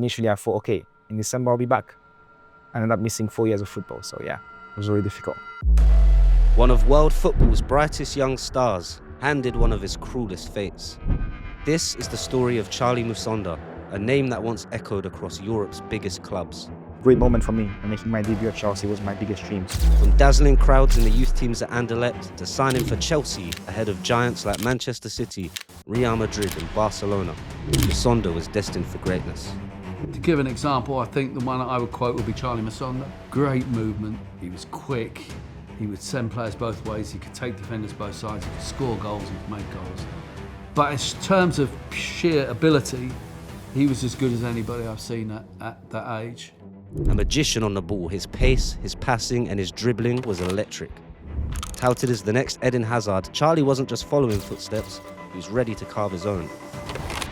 initially I thought, okay, in December I'll be back. I ended up missing 4 years of football, so yeah, it was really difficult. One of world football's brightest young stars handed one of his cruellest fates. This is the story of Charly Musonda, a name that once echoed across Europe's biggest clubs. Great moment for me, and making my debut at Chelsea was my biggest dreams. From dazzling crowds in the youth teams at Anderlecht to signing for Chelsea ahead of giants like Manchester City, Real Madrid and Barcelona, Musonda was destined for greatness. To give an example, I think the one I would quote would be Charly Musonda. Great movement, he was quick, he would send players both ways, he could take defenders both sides, he could score goals, he could make goals. But in terms of sheer ability, he was as good as anybody I've seen at that age. A magician on the ball, his pace, his passing and his dribbling was electric. Touted as the next Eden Hazard, Charly wasn't just following footsteps, he was ready to carve his own.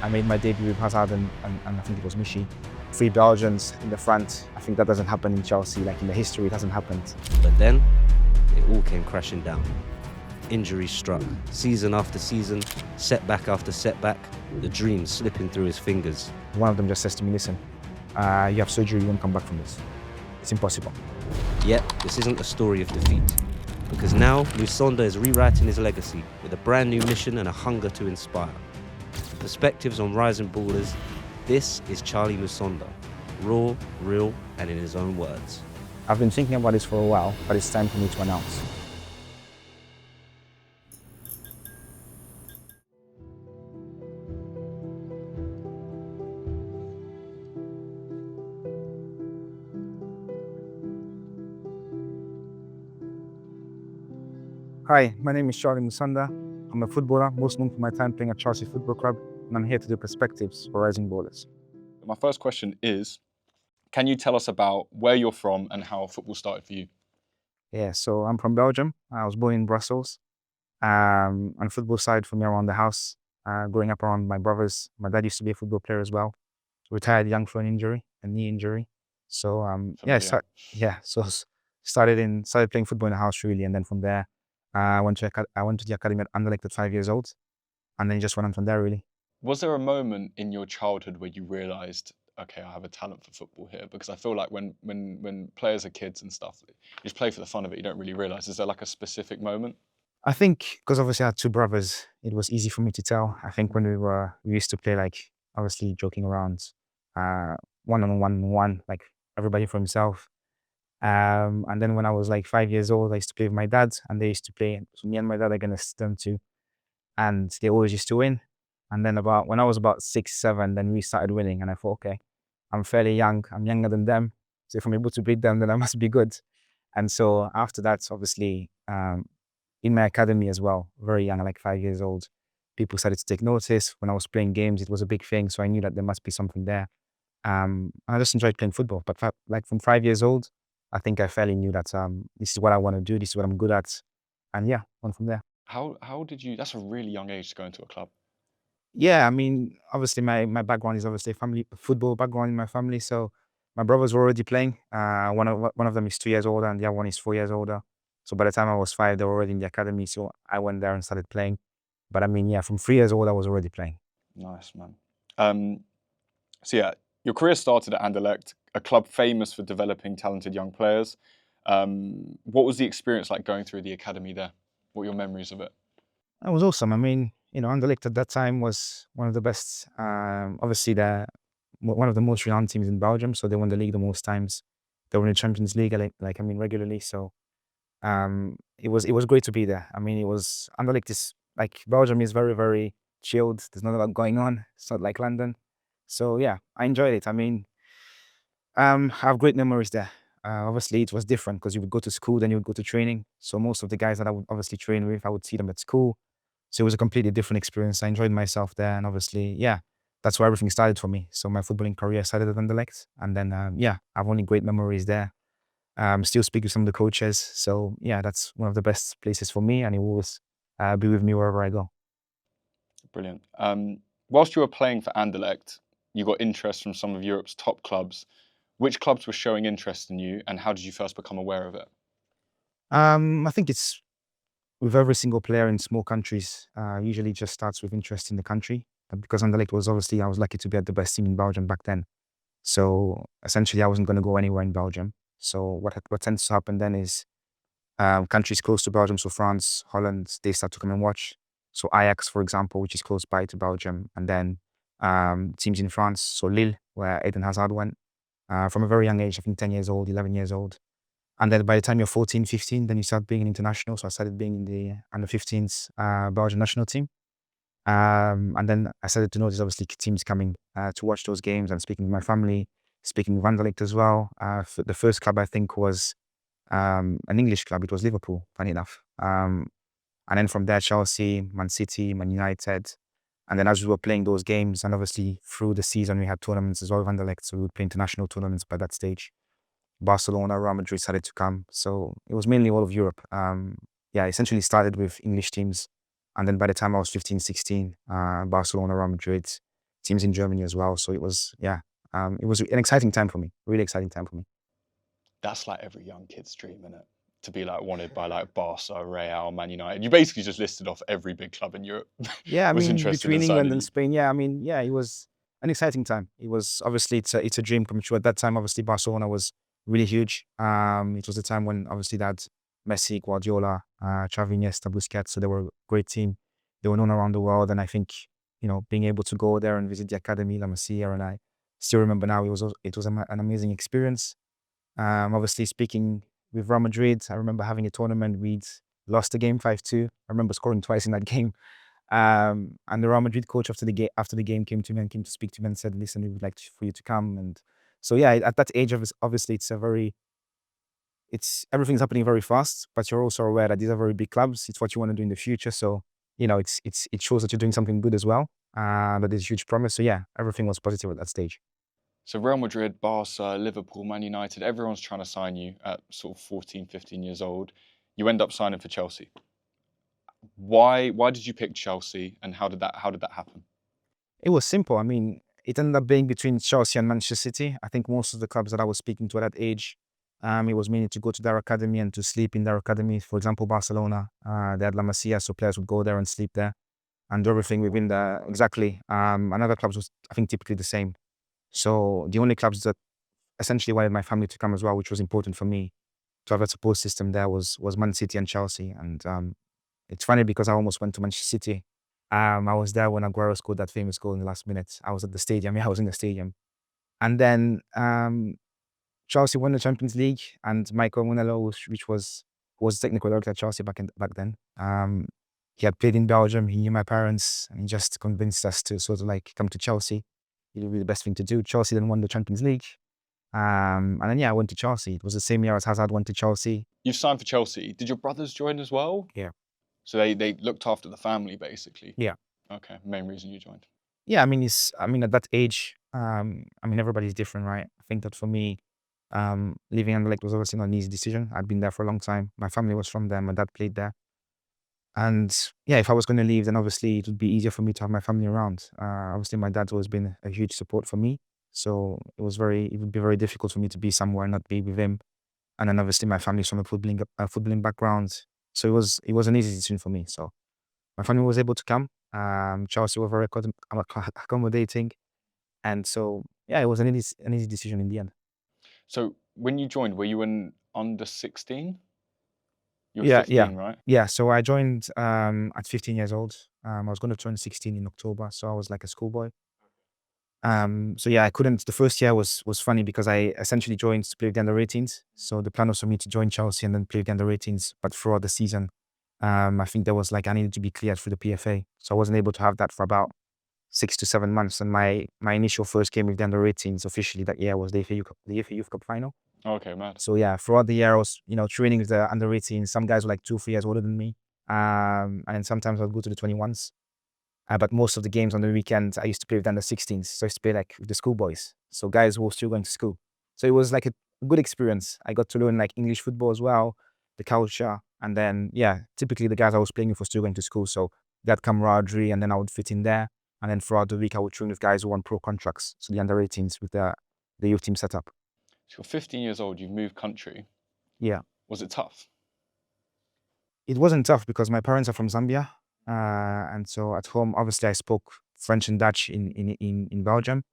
I made my debut with Hazard and I think it was Michi. 3 Belgians in the front. I think that doesn't happen in Chelsea, like in the history it hasn't happened. But then, it all came crashing down. Injuries struck, season after season, setback after setback, the dreams slipping through his fingers. One of them just says to me, listen, you have surgery, you won't come back from this. It's impossible. Yet, this isn't a story of defeat. Because now, Musonda is rewriting his legacy with a brand new mission and a hunger to inspire. Perspectives on rising ballers, this is Charly Musonda. Raw, real, and in his own words. I've been thinking about this for a while, but it's time for me to announce. Hi, my name is Charly Musonda. I'm a footballer, most known for my time playing at Chelsea Football Club, and I'm here to do perspectives for rising ballers. My first question is, can you tell us about where you're from and how football started for you? Yeah, so I'm from Belgium. I was born in Brussels. On the football side, for me around the house, growing up around my brothers, my dad used to be a football player as well. Retired young for an injury, a knee injury. So started playing football in the house really, and then from there, I went to the academy at Anderlecht at 5 years old, and then it just went on from there really. Was there a moment in your childhood where you realised, okay, I have a talent for football here? Because I feel like when players are kids and stuff, you just play for the fun of it, you don't really realise. Is there like a specific moment? I think because obviously I had 2 brothers, it was easy for me to tell. I think when we used to play, like obviously joking around, one, like everybody for himself. And then when I was like 5 years old, I used to play with my dad, and they used to play. So me and my dad are against them too, and they always used to win. And then when I was about 6, 7, then we started winning, and I thought, okay, I'm fairly young. I'm younger than them, so if I'm able to beat them, then I must be good. And so after that, obviously, in my academy as well, very young, like 5 years old, people started to take notice. When I was playing games, it was a big thing, so I knew that there must be something there. I just enjoyed playing football, but like from 5 years old, I think I fairly knew that this is what I want to do, this is what I'm good at, and yeah, on from there. How did you? That's a really young age to go into a club. Yeah, I mean, obviously my background is obviously family football background in my family. So my brothers were already playing. One of them is 2 years older, and the other one is 4 years older. So by the time I was 5, they were already in the academy. So I went there and started playing. But I mean, yeah, from 3 years old, I was already playing. Nice, man. So yeah, your career started at Anderlecht, a club famous for developing talented young players. What was the experience like going through the academy there? What are your memories of it? That was awesome. I mean, Anderlecht at that time was one of the best. Obviously, one of the most renowned teams in Belgium. So they won the league the most times. They won the Champions League, regularly. So it was great to be there. I mean, Anderlecht is like Belgium is very, very chilled. There's not a lot going on. It's not like London. So yeah, I enjoyed it. I mean, I have great memories there. Obviously, it was different because you would go to school, then you would go to training. So most of the guys that I would obviously train with, I would see them at school. So it was a completely different experience. I enjoyed myself there, and obviously, yeah, that's where everything started for me. So my footballing career started at Anderlecht, and then I have only great memories there. Still speak with some of the coaches. So yeah, that's one of the best places for me, and it will always be with me wherever I go. Brilliant. Whilst you were playing for Anderlecht, you got interest from some of Europe's top clubs. Which clubs were showing interest in you, and how did you first become aware of it? I think it's with every single player in small countries. Usually just starts with interest in the country. Because Anderlecht was obviously, I was lucky to be at the best team in Belgium back then. So essentially, I wasn't going to go anywhere in Belgium. So what tends to happen then is countries close to Belgium, so France, Holland, they start to come and watch. So Ajax, for example, which is close by to Belgium, and then teams in France, so Lille, where Eden Hazard went from a very young age, I think 10 years old, 11 years old. And then by the time you're 14, 15, then you start being an international. So I started being in the under 15s Belgian national team. And then I started to notice obviously teams coming to watch those games and speaking with my family, speaking with Anderlecht as well. The first club I think was an English club. It was Liverpool, funny enough. And then from there, Chelsea, Man City, Man United. And then as we were playing those games, and obviously through the season, we had tournaments as well with Anderlecht. So we would play international tournaments by that stage. Barcelona, Real Madrid started to come. So it was mainly all of Europe. Yeah, essentially started with English teams. And then by the time I was 15, 16, Barcelona, Real Madrid, teams in Germany as well. So it was, it was an exciting time for me, really exciting time for me. That's like every young kid's dream, isn't it? To be like wanted by like Barca, Real, Man United. You basically just listed off every big club in Europe. Yeah, I was mean, interested between in England signing and you. Spain, it was an exciting time. It was obviously it's a dream come true. At that time, obviously Barcelona was really huge. It was the time when obviously they had Messi, Guardiola, Xavi, Iniesta, Busquets. So they were a great team. They were known around the world, and I think being able to go there and visit the academy, La Masia, and I still remember now it was an amazing experience. Obviously speaking with Real Madrid, I remember having a tournament. We'd lost the game 5-2. I remember scoring twice in that game. And the Real Madrid coach after the game came to me and came to speak to me and said, "Listen, we would like for you to come." And so yeah, at that age, obviously, everything's happening very fast, but you're also aware that these are very big clubs. It's what you want to do in the future. So it shows that you're doing something good as well. That is a huge promise. So yeah, everything was positive at that stage. So Real Madrid, Barca, Liverpool, Man United, everyone's trying to sign you at sort of 14, 15 years old. You end up signing for Chelsea. Why did you pick Chelsea, and how did that happen? It was simple. I mean, it ended up being between Chelsea and Manchester City. I think most of the clubs that I was speaking to at that age, it was mainly to go to their academy and to sleep in their academy. For example, Barcelona, they had La Masia, so players would go there and sleep there and do everything within the exactly. And other clubs was, I think, typically the same. So the only clubs that essentially wanted my family to come as well, which was important for me to have a support system there, was Man City and Chelsea. And it's funny because I almost went to Manchester City. I was there when Aguero scored that famous goal in the last minute. I was at the stadium. Yeah, I was in the stadium. And then Chelsea won the Champions League, and Michael Munello, which was technical director at Chelsea back then. He had played in Belgium. He knew my parents, and he just convinced us to sort of like come to Chelsea. It would be the best thing to do. Chelsea then won the Champions League. And then I went to Chelsea. It was the same year as Hazard went to Chelsea. You've signed for Chelsea. Did your brothers join as well? Yeah. So they looked after the family basically. Yeah. Okay, main reason you joined. Yeah, I mean, at that age, everybody's different, right? I think that for me, leaving Anderlecht was obviously not an easy decision. I'd been there for a long time. My family was from there. My dad played there. And yeah, if I was going to leave, then obviously it would be easier for me to have my family around. Obviously, my dad's always been a huge support for me. So it would be very difficult for me to be somewhere and not be with him. And then obviously my family's from a footballing background. So it was an easy decision for me. So my family was able to come. Chelsea were very accommodating. And so, yeah, it was an easy decision in the end. So when you joined, were you an under 16? You were Yeah, 15, right? Yeah, so I joined at 15 years old. I was going to turn 16 in October, so I was like a schoolboy. So yeah, I couldn't. The first year was funny because I essentially joined to play with the under 18s. So the plan was for me to join Chelsea and then play with the under 18s. But throughout the season, I think there was like I needed to be cleared through the PFA, so I wasn't able to have that for about 6 to 7 months. And my initial first game with the under 18s officially that year was the FA Youth Cup final. Okay, mad. So yeah, throughout the year I was training with the under 18s. Some guys were like 2-3 years older than me, and then sometimes I'd go to the 21s. But most of the games on the weekend, I used to play with the under 16s. So I used to play like with the schoolboys. So guys who were still going to school. So it was like a good experience. I got to learn like English football as well, the culture. And then, yeah, typically the guys I was playing with were still going to school. So that camaraderie, and then I would fit in there. And then throughout the week, I would train with guys who won pro contracts. So the under 18s with the youth team setup. So you're 15 years old, you've moved country. Yeah. Was it tough? It wasn't tough because my parents are from Zambia. And so at home, obviously, I spoke French and Dutch in Belgium.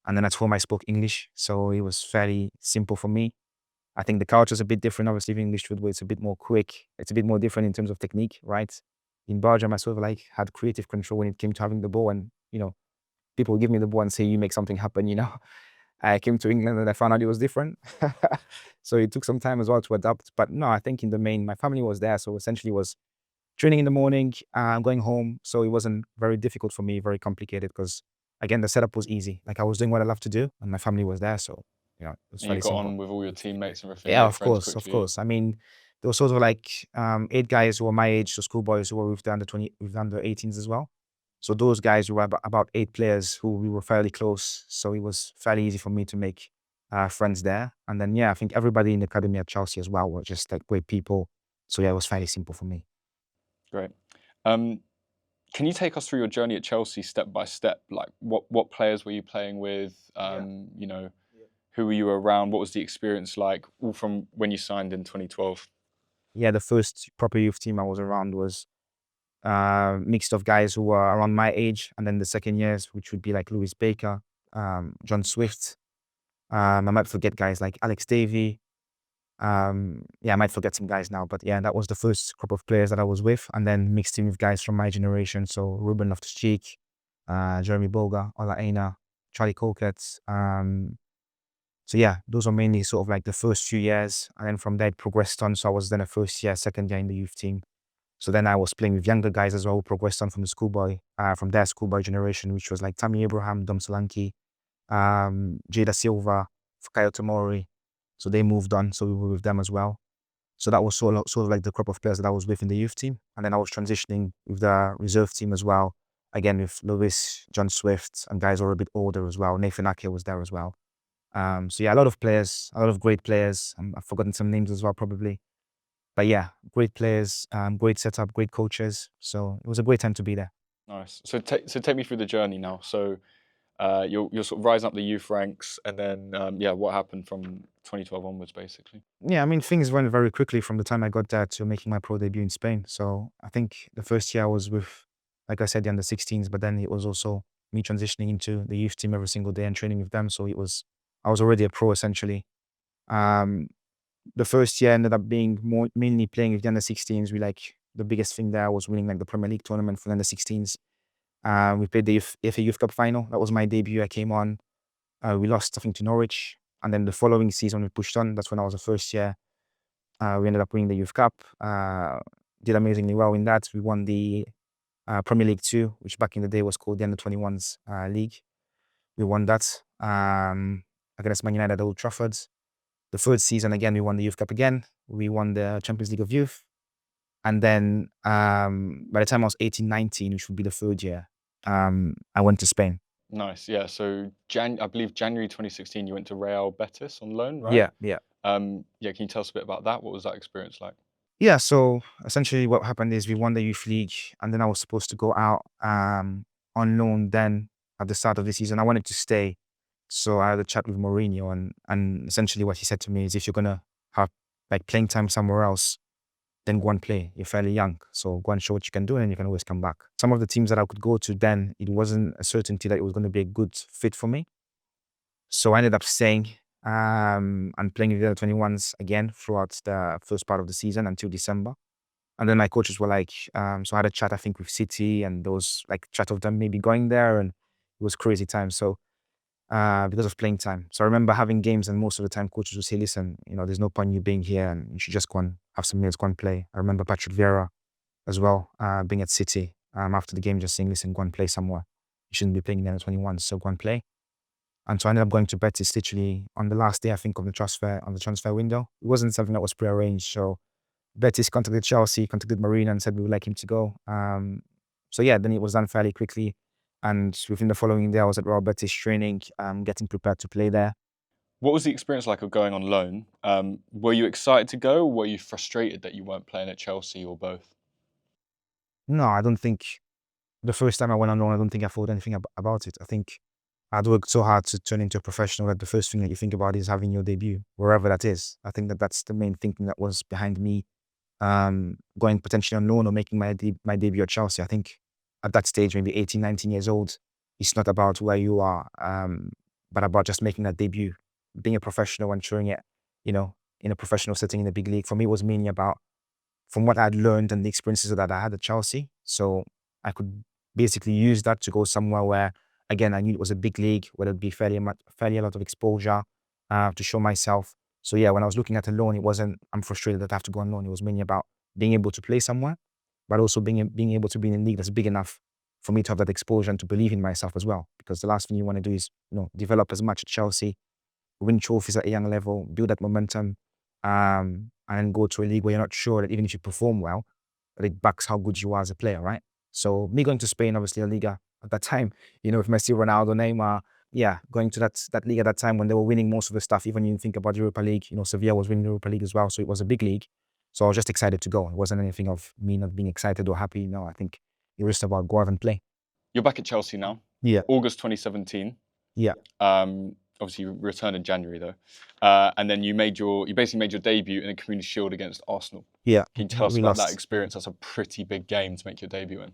And then at home I spoke English, so it was fairly simple for me. I think the culture is a bit different. Obviously, in English football, it's a bit more quick. It's a bit more different in terms of technique, right? In Belgium, I sort of like had creative control when it came to having the ball, and people would give me the ball and say, "You make something happen." I came to England and I found out it was different. So it took some time as well to adapt. But no, I think in the main, my family was there, so essentially it was training in the morning, going home. So it wasn't very difficult for me, very complicated, because again, the setup was easy. Like I was doing what I love to do, and my family was there, so it was And you fairly got simple. on with all your teammates and everything, Yeah, made of friends course, of quickly. course. I mean, there was sort of like 8 guys who were my age, so schoolboys who were with the with the under 18s as well. So those guys were about 8 players who we were fairly close. So it was fairly easy for me to make friends there. And then I think everybody in the academy at Chelsea as well were just like great people. So it was fairly simple for me. Great. Can you take us through your journey at Chelsea step by step? Like what players were you playing with? Who were you around? What was the experience like? All from when you signed in 2012. Yeah, the first proper youth team I was around was mixed of guys who were around my age, and then the second years, which would be like Louis Baker, John Swift. I might forget guys like Alex Davey. I might forget some guys now, but that was the first group of players that I was with, and then mixed team with guys from my generation. So Ruben Loftus-Cheek, Jeremy Boga, Ola Aina, Charlie Colquett. So those were mainly sort of like the first few years, and then from there it progressed on. So I was then a first year, second year in the youth team. So then I was playing with younger guys as well, who progressed on from the from their schoolboy generation, which was like Tammy Abraham, Dom Solanke, Jada Silva, Fakayo Tomori. So they moved on, so we were with them as well. So that was sort of like the crop of players that I was with in the youth team. And then I was transitioning with the reserve team as well. Again, with Lewis, John Swift, and guys who were a bit older as well. Nathan Ake was there as well. A lot of players, a lot of great players. I've forgotten some names as well, probably. But great players, great setup, great coaches. So it was a great time to be there. Nice. So take me through the journey now. So you're sort of rising up the youth ranks, and then what happened from 2012 onwards, basically? Yeah, I mean, things went very quickly from the time I got there to making my pro debut in Spain. So I think the first year I was with, like I said, the under 16s, but then it was also me transitioning into the youth team every single day and training with them. So I was already a pro essentially. The first year ended up being mainly playing with the under 16s. The biggest thing there was winning like the Premier League tournament for the under 16s. We played the FA Youth Cup final. That was my debut. I came on. We lost, I think, to Norwich. And then the following season we pushed on. That's when I was a first year. We ended up winning the Youth Cup. Did amazingly well in that. We won the Premier League 2, which back in the day was called the Under 21s League. We won that against Man United at Old Trafford. The third season, again, we won the Youth Cup again. We won the Champions League of Youth. And then by the time I was 18, 19, which would be the third year, I went to Spain. Nice. Yeah. So I believe January 2016, you went to Real Betis on loan, right? Yeah. Can you tell us a bit about that? What was that experience like? Yeah, so essentially what happened is we won the youth league, and then I was supposed to go out on loan then at the start of the season. I wanted to stay. So I had a chat with Mourinho, and essentially what he said to me is, if you're going to have like playing time somewhere else, then go and play. You're fairly young, so go and show what you can do, and you can always come back. Some of the teams that I could go to then, it wasn't a certainty that it was going to be a good fit for me. So I ended up staying and playing with the other 21s again throughout the first part of the season until December. And then my coaches were like, so I had a chat, I think, with City, and there was like chat of them maybe going there, and it was crazy time. So because of playing time. So I remember having games, and most of the time coaches would say, listen, there's no point in you being here, and you should just go and have some minutes, go and play. I remember Patrick Vieira as well, being at City, after the game, just saying, listen, go and play somewhere. You shouldn't be playing in the under 21s, so go and play. And so I ended up going to Betis literally on the last day, I think, of the transfer window. It wasn't something that was prearranged. So Betis contacted Chelsea, contacted Marina, and said we would like him to go. Then it was done fairly quickly. And within the following day, I was at Real Betis training, getting prepared to play there. What was the experience like of going on loan? Were you excited to go, or were you frustrated that you weren't playing at Chelsea, or both? No, I don't think the first time I went on loan, I don't think I thought anything about it. I think I'd worked so hard to turn into a professional that the first thing that you think about is having your debut, wherever that is. I think that's the main thinking that was behind me going potentially on loan or making my debut at Chelsea. I think at that stage, maybe 18, 19 years old, it's not about where you are but about just making that debut, being a professional and showing it, you know, in a professional setting in the big league. For me, it was mainly about from what I'd learned and the experiences that I had at Chelsea. So I could basically use that to go somewhere where, again, I knew it was a big league, where there'd be fairly a lot of exposure to show myself. So yeah, when I was looking at a loan, it wasn't, I'm frustrated that I have to go on loan. It was mainly about being able to play somewhere, but also being able to be in a league that's big enough for me to have that exposure and to believe in myself as well. Because the last thing you want to do is, develop as much at Chelsea, win trophies at a young level, build that momentum, and then go to a league where you're not sure that even if you perform well, that it backs how good you are as a player, right? So me going to Spain, obviously La Liga at that time, with Messi, Ronaldo, Neymar, yeah, going to that league at that time when they were winning most of the stuff. Even you think about Europa League, Sevilla was winning the Europa League as well, so it was a big league. So I was just excited to go. It wasn't anything of me not being excited or happy. No, I think it was just about go out and play. You're back at Chelsea now. Yeah. August 2017. Yeah. Obviously, you returned in January though, and then you basically made your debut in the Community Shield against Arsenal. Yeah. Can you tell us We about that lost. experience? That's a pretty big game to make your debut in.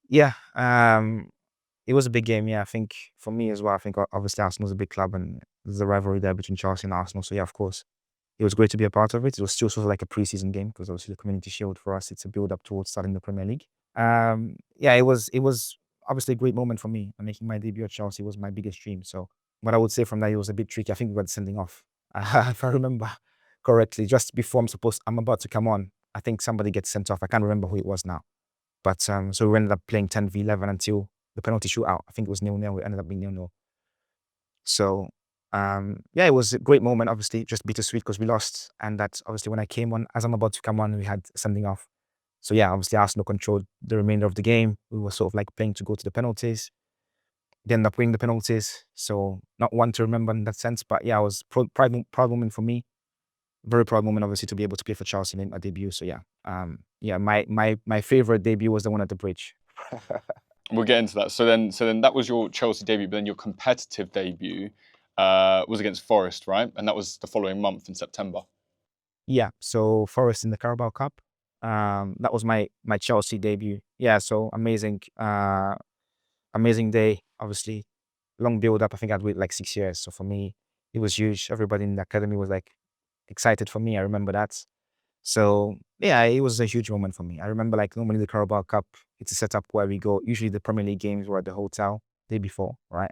Yeah. It was a big game. Yeah, I think for me as well. I think obviously Arsenal's a big club, and there's a rivalry there between Chelsea and Arsenal. So yeah, of course, it was great to be a part of it. It was still sort of like a pre-season game because obviously the Community Shield for us, it's a build up towards starting the Premier League. Yeah, it was obviously a great moment for me. And making my debut at Chelsea was my biggest dream. So what I would say from that, it was a bit tricky. I think we were sending off, if I remember correctly, just before I'm about to come on. I think somebody gets sent off. I can't remember who it was now, but so we ended up playing 10v11 until the penalty shootout. I think it was 0-0. It ended up being 0-0. So yeah, it was a great moment. Obviously, just bittersweet because we lost, and that's obviously when I came on, as I'm about to come on, we had sending off. So yeah, obviously Arsenal controlled the remainder of the game. We were sort of like playing to go to the penalties. They ended up winning the penalties. So not one to remember in that sense, but yeah, it was proud moment for me. Very proud moment, obviously, to be able to play for Chelsea in my debut. So yeah, yeah, my favorite debut was the one at the Bridge. We'll get into that. So then that was your Chelsea debut, but then your competitive debut was against Forest, right? And that was the following month in September. Yeah, so Forest in the Carabao Cup. That was my Chelsea debut. Yeah, so amazing day. Obviously, long build up. I think I'd wait like 6 years. So for me, it was huge. Everybody in the academy was like excited for me. I remember that. So yeah, it was a huge moment for me. I remember like normally the Carabao Cup, it's a setup where we go. Usually the Premier League games were at the hotel day before, right?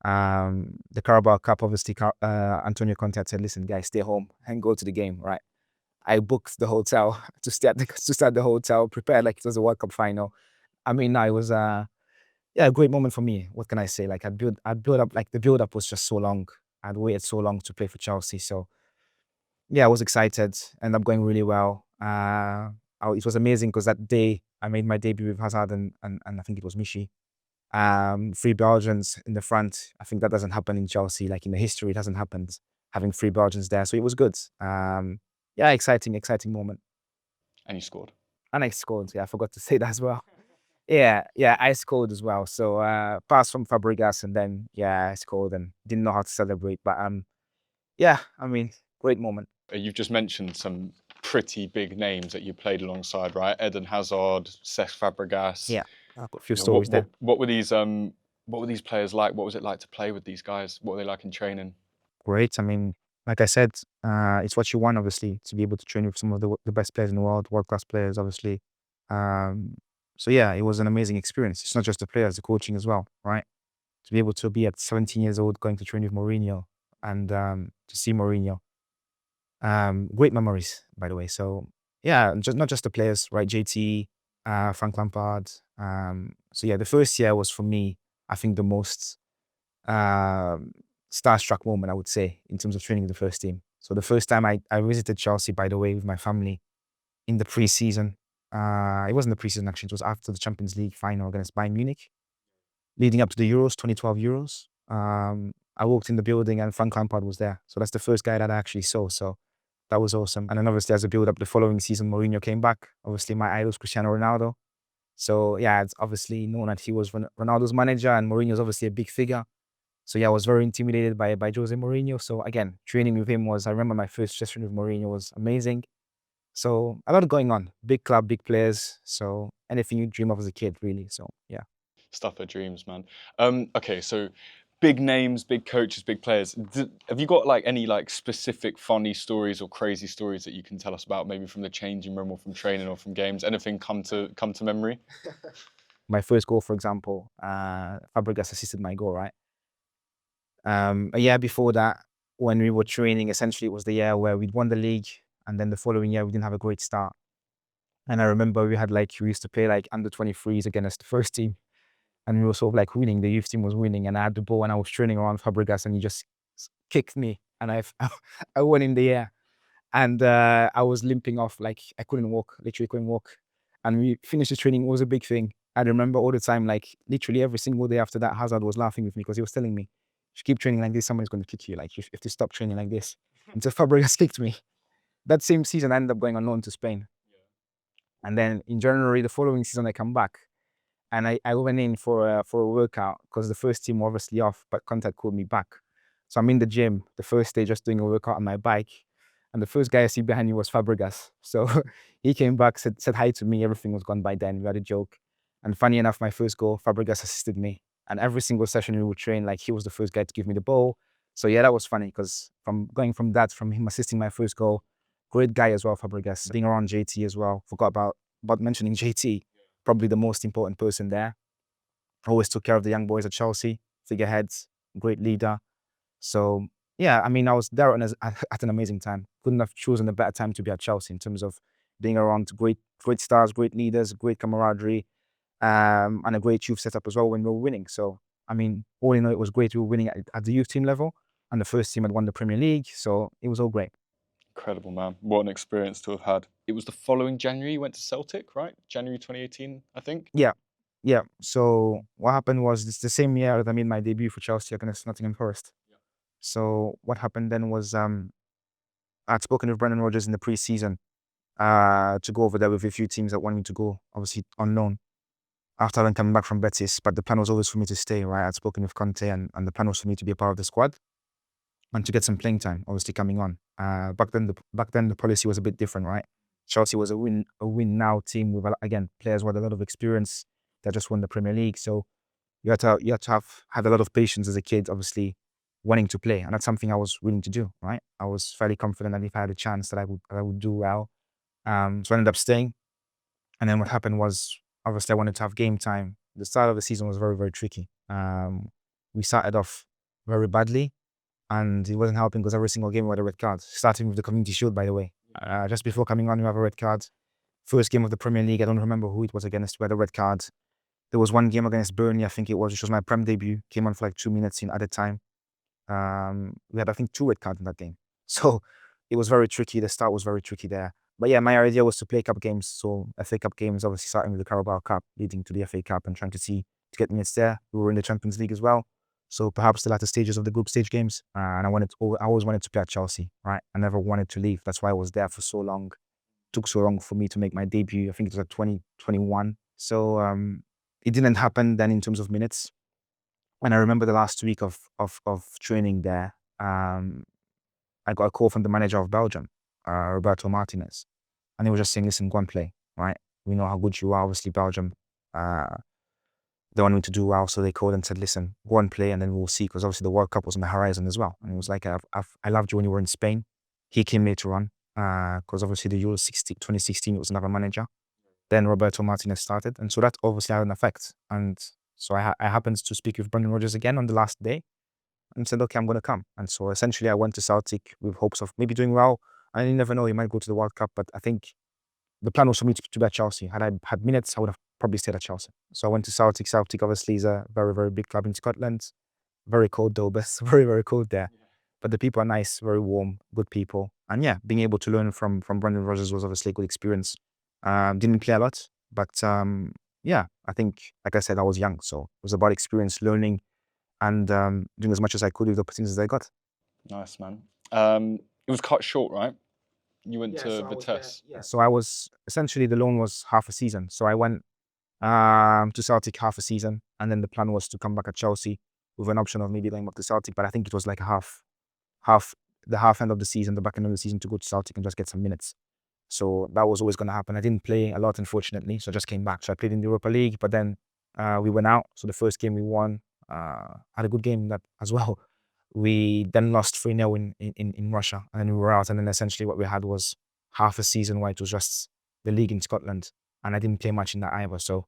The Carabao Cup, obviously, Antonio Conte had said, "Listen, guys, stay home and go to the game." Right? I booked the hotel to start the hotel, prepared like it was a World Cup final. I mean, it was a great moment for me. What can I say? Like I'd built up, like the build up was just so long. I'd waited so long to play for Chelsea, so yeah, I was excited. Ended up going really well. It was amazing because that day I made my debut with Hazard and I think it was Michi. 3 Belgians in the front. I think that doesn't happen in Chelsea. Like in the history, it hasn't happened having 3 Belgians there. So it was good. Yeah, exciting moment. And you scored. And I scored. Yeah, I forgot to say that as well. Yeah, I scored as well. So pass from Fabregas, and then I scored and didn't know how to celebrate. But yeah, I mean, great moment. You've just mentioned some pretty big names that you played alongside, right? Eden Hazard, Cesc Fabregas. Yeah, I've got a few stories there. What were these players like? What was it like to play with these guys? What were they like in training? Great. I mean, like I said, it's what you want, obviously, to be able to train with some of the best players in the world, world-class players, obviously. So yeah, it was an amazing experience. It's not just the players, the coaching as well, right? To be able to be at 17 years old, going to train with Mourinho and to see Mourinho. Great memories, by the way. So yeah, not just the players, right? JT, Frank Lampard. So yeah, the first year was for me, I think, the most starstruck moment, I would say, in terms of training the first team. So the first time I visited Chelsea, by the way, with my family in the pre-season. It wasn't the pre-season, actually. It was after the Champions League final against Bayern Munich, leading up to the Euros, 2012 Euros. I walked in the building and Frank Lampard was there. So that's the first guy that I actually saw. So that was awesome. And then obviously as a build-up, the following season, Mourinho came back. Obviously my idol is Cristiano Ronaldo. So yeah, it's obviously known that he was Ronaldo's manager and Mourinho's obviously a big figure. So yeah, I was very intimidated by Jose Mourinho. So again, training with him I remember my first session with Mourinho was amazing. So a lot going on. Big club, big players. So anything you dream of as a kid, really. So yeah. Stuff of dreams, man. Okay, so big names, big coaches, big players. Have you got like any like specific funny stories or crazy stories that you can tell us about, maybe from the changing room or from training or from games? Anything come to memory? My first goal, for example, Fabregas assisted my goal, right? A year before that, when we were training, essentially it was the year where we'd won the league, and then the following year we didn't have a great start. And I remember we used to play like under 23s against the first team, and we were sort of like winning. The youth team was winning, and I had the ball, and I was training around Fabregas, and he just kicked me, and I went in the air, and I was limping off, like I couldn't walk, literally couldn't walk. And we finished the training. It was a big thing. I remember all the time, like literally every single day after that, Hazard was laughing with me because he was telling me, "If you keep training like this, somebody's going to kick you. Like if you stop training like this." Until Fabregas kicked me. That same season, I ended up going on loan to Spain. And then in January, the following season, I come back, and I went in for a workout because the first team were obviously off, but Contact called me back. So I'm in the gym the first day, just doing a workout on my bike, and the first guy I see behind me was Fabregas. So he came back, said hi to me. Everything was gone by then. We had a joke, and funny enough, my first goal, Fabregas assisted me, and every single session we would train, like he was the first guy to give me the ball. So yeah, that was funny because from him assisting my first goal, great guy as well, Fabregas, being around JT as well. Forgot about mentioning JT, probably the most important person there. Always took care of the young boys at Chelsea, figureheads, great leader. So yeah, I mean, I was there at an amazing time. Couldn't have chosen a better time to be at Chelsea in terms of being around great stars, great leaders, great camaraderie, and a great youth setup as well when we were winning. So I mean, all in all, it was great. We were winning at the youth team level, and the first team had won the Premier League. So it was all great. Incredible, man. What an experience to have had. It was the following January you went to Celtic, right? January 2018, I think. Yeah. So what happened was it's the same year that I made my debut for Chelsea against Nottingham Forest. So what happened then was I'd spoken with Brendan Rodgers in the pre-season to go over there with a few teams that wanted me to go, obviously on loan, after then coming back from Betis. But the plan was always for me to stay, right? I'd spoken with Conte, and the plan was for me to be a part of the squad and to get some playing time, obviously coming on. Back then the policy was a bit different, right? Chelsea was a win now team with, again, players with a lot of experience that just won the Premier League. So you had to have had a lot of patience as a kid, obviously wanting to play, and that's something I was willing to do, right? I was fairly confident that if I had a chance that I would do well. So I ended up staying, and then what happened was, obviously I wanted to have game time. The start of the season was very, very tricky. We started off very badly, and it wasn't helping because every single game we had a red card, starting with the Community Shield, by the way. Just before coming on, we have a red card. First game of the Premier League, I don't remember who it was against, we had a red card. There was one game against Burnley, I think it was, which was my Prem debut. Came on for like 2 minutes in at a time. We had, I think, 2 red cards in that game. So it was very tricky. The start was very tricky there. But yeah, my idea was to play cup games. So FA Cup games, obviously starting with the Carabao Cup, leading to the FA Cup, and trying to get minutes there. We were in the Champions League as well. So perhaps the latter stages of the group stage games. And I always wanted to play at Chelsea, right? I never wanted to leave. That's why I was there for so long. Took so long for me to make my debut. I think it was at 2021. So it didn't happen then in terms of minutes. And I remember the last week of training there, I got a call from the manager of Belgium, Roberto Martinez. And he was just saying, listen, go and play, right? We know how good you are. Obviously, Belgium, they want me to do well. So they called and said, listen, go and play, and then we'll see. Because obviously the World Cup was on the horizon as well. And it was like, I loved you when you were in Spain. He came later on, because obviously the Euro 2016, it was another manager. Then Roberto Martinez started. And so that obviously had an effect. And so I happened to speak with Brendan Rodgers again on the last day and said, okay, I'm going to come. And so essentially I went to Celtic with hopes of maybe doing well. And you never know, you might go to the World Cup. But I think the plan was for me to be at Chelsea. Had I had minutes, I would have probably stayed at Chelsea. So I went to Celtic. Celtic obviously is a very, very big club in Scotland. Very cold though, but it's very, very cold there. But the people are nice, very warm, good people. And yeah, being able to learn from Brendan Rodgers was obviously a good experience. Didn't play a lot, but yeah, I think, like I said, I was young. So it was about experience, learning, and doing as much as I could with the opportunities I got. Nice, man. It was cut short, right? You went to Vitesse. So I was, essentially the loan was half a season. So I went to Celtic half a season, and then the plan was to come back at Chelsea with an option of maybe going back to Celtic. But I think it was like the half end of the season, the back end of the season, to go to Celtic and just get some minutes. So that was always going to happen. I didn't play a lot, unfortunately, so I just came back. So I played in the Europa League, but then we went out. So the first game we won, had a good game that as well. We then lost 3-0 in Russia, and then we were out. And then essentially what we had was half a season where it was just the league in Scotland, and I didn't play much in that either. So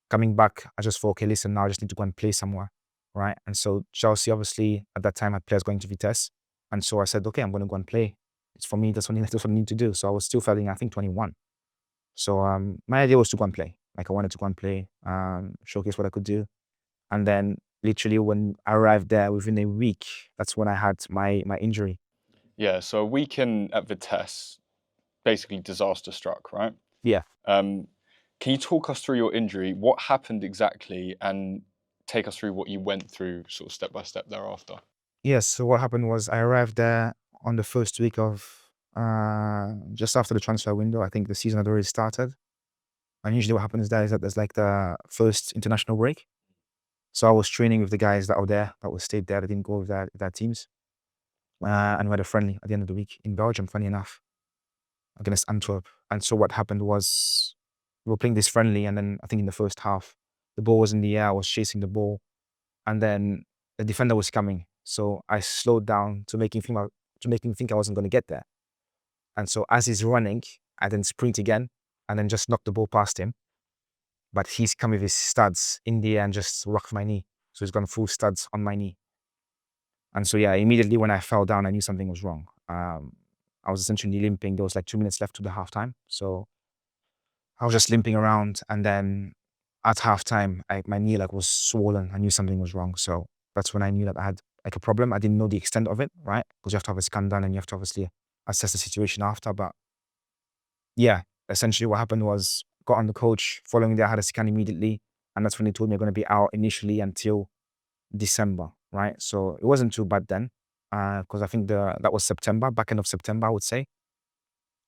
coming back, I just thought, okay, listen, now I just need to go and play somewhere, right? And so Chelsea, obviously, at that time had players going to Vitesse, and so I said, okay, I'm going to go and play. It's for me. That's what I need to do. So I was still feeling, I think, 21. So my idea was to go and play. Like I wanted to go and play, showcase what I could do. And then literally when I arrived there within a week, that's when I had my injury. Yeah, so a weekend at Vitesse, basically disaster struck, right? Yeah. Can you talk us through your injury? What happened exactly, and take us through what you went through sort of step by step thereafter? Yes. So what happened was I arrived there on the first week of just after the transfer window. I think the season had already started. And usually what happens there is that there's like the first international break. So I was training with the guys that were there, that were stayed there, that didn't go with their teams. And we had a friendly at the end of the week in Belgium, funny enough, against Antwerp. And so what happened was we were playing this friendly, and then I think in the first half, the ball was in the air, I was chasing the ball, and then the defender was coming. So I slowed down to make him think I wasn't going to get there. And so as he's running, I then sprint again and then just knock the ball past him. But he's come with his studs in the air and just rocked my knee. So he's gone full studs on my knee. And so, yeah, immediately when I fell down, I knew something was wrong. I was essentially limping. There was like 2 minutes left to the halftime. So I was just limping around. And then at halftime, my knee like was swollen. I knew something was wrong. So that's when I knew that I had like a problem. I didn't know the extent of it, right? Because you have to have a scan done and you have to obviously assess the situation after. But yeah, essentially what happened was got on the coach. Following that, I had a scan immediately. And that's when they told me I'm going to be out initially until December, right? So it wasn't too bad then, because I think that was September, back end of September, I would say.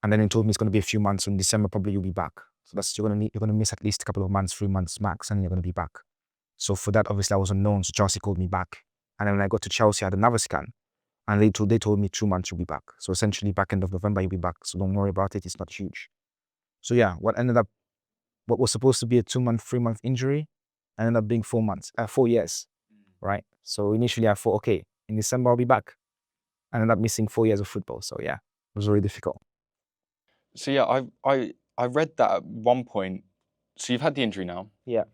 And then he told me it's going to be a few months. So in December, probably you'll be back. So that's you're going to miss at least a couple of months, 3 months max, and you're going to be back. So for that, obviously, I was unknown. So Chelsea called me back, and then when I got to Chelsea, I had another scan, and they told me 2 months you'll be back. So essentially, back end of November, you'll be back. So don't worry about it. It's not huge. So yeah, what was supposed to be a 2-month, 3-month injury, ended up being 4 years. Right. So initially I thought, okay, in December I'll be back. I ended up missing 4 years of football. So yeah, it was really difficult. So yeah, I read that at one point. So you've had the injury now. Yeah.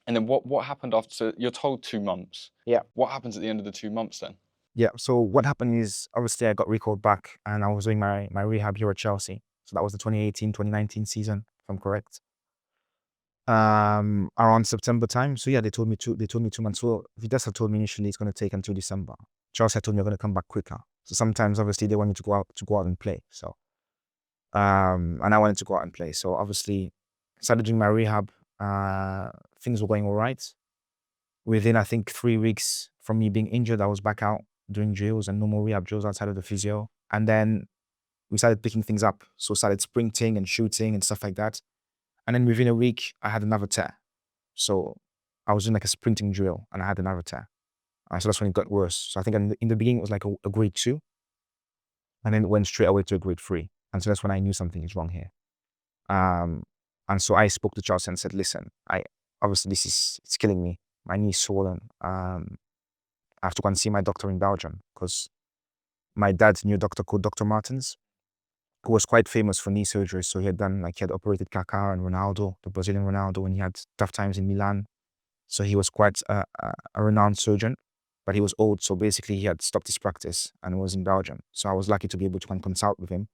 And then what happened after? So you're told 2 months. Yeah. What happens at the end of the 2 months then? Yeah. So what happened is obviously I got recalled back and I was doing my rehab here at Chelsea. So that was the 2018-2019 season, if I'm correct. Around September time. So yeah, they told me 2 months. So Vitesse had told me initially it's going to take until December. Chelsea had told me I'm going to come back quicker. So sometimes obviously they want me to go out and play. So and I wanted to go out and play. So obviously started doing my rehab. Things were going all right. Within I think 3 weeks from me being injured, I was back out doing drills and normal rehab drills outside of the physio. And then we started picking things up. So started sprinting and shooting and stuff like that. And then within a week, I had another tear. So I was doing like a sprinting drill and I had another tear. So that's when it got worse. So I think in the beginning, it was like a grade 2. And then it went straight away to a grade 3. And so that's when I knew something is wrong here. And so I spoke to Chelsea and said, listen, obviously it's killing me. My knee's swollen. I have to go and see my doctor in Belgium because my dad knew a doctor called Dr. Martins, who was quite famous for knee surgery. So he had operated Kaká and Ronaldo, the Brazilian Ronaldo, when he had tough times in Milan. So he was quite a renowned surgeon, but he was old. So basically he had stopped his practice and was in Belgium. So I was lucky to be able to go and consult with him.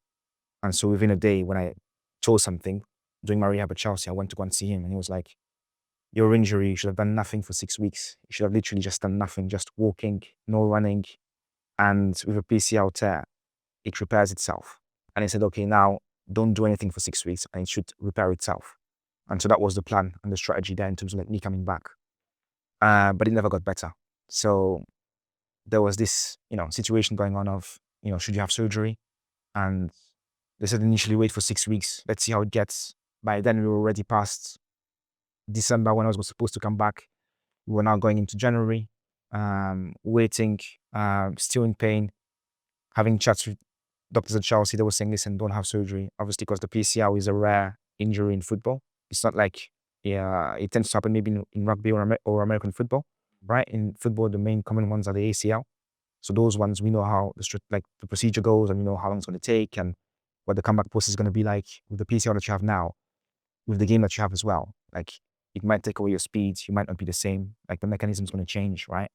And so within a day, when I chose something, doing my rehab at Chelsea, I went to go and see him. And he was like, your injury, you should have done nothing for 6 weeks. You should have literally just done nothing, just walking, no running. And with a PCL tear, it repairs itself. And he said, okay, now don't do anything for 6 weeks and it should repair itself. And so that was the plan and the strategy there in terms of like me coming back. But it never got better. So there was this, situation going on of, should you have surgery? And they said initially wait for 6 weeks. Let's see how it gets. By then we were already past December when I was supposed to come back. We were now going into January, waiting, still in pain, having chats with doctors at Chelsea. They were saying, listen, don't have surgery. Obviously, because the PCL is a rare injury in football. It's not like, it tends to happen maybe in rugby or American football. right? In football, the main common ones are the ACL. So those ones, we know how the procedure goes, and we know how long it's going to take and what the comeback process is going to be like. With the PCL that you have now, with the game that you have as well, like it might take away your speed, you might not be the same, like the mechanism is going to change, right?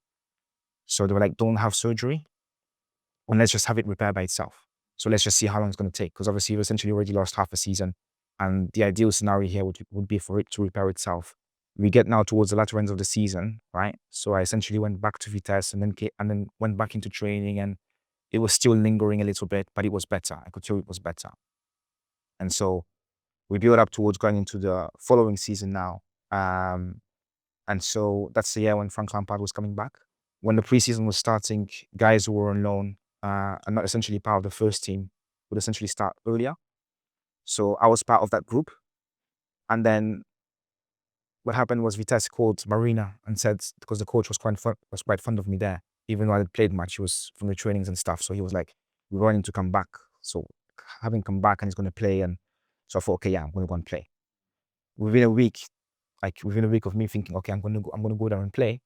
So they were like, don't have surgery, and let's just have it repaired by itself. So let's just see how long it's going to take, because obviously you've essentially already lost half a season, and the ideal scenario here would be for it to repair itself. We get now towards the latter ends of the season, right? So I essentially went back to Vitesse and then went back into training, and it was still lingering a little bit, but it was better. I could tell it was better. And so we built up towards going into the following season now. And so that's the year when Frank Lampard was coming back. When the preseason was starting, guys who were on loan and not essentially part of the first team would essentially start earlier. So I was part of that group. And then what happened was Vitesse called Marina and said, because the coach was quite fond of me there, even though I had played much, he was from the trainings and stuff. So he was like, we're going to come back. So having come back and he's going to play. And so I thought, okay, yeah, I'm going to go and play. Within a week of me thinking, okay, I'm going to go there and play,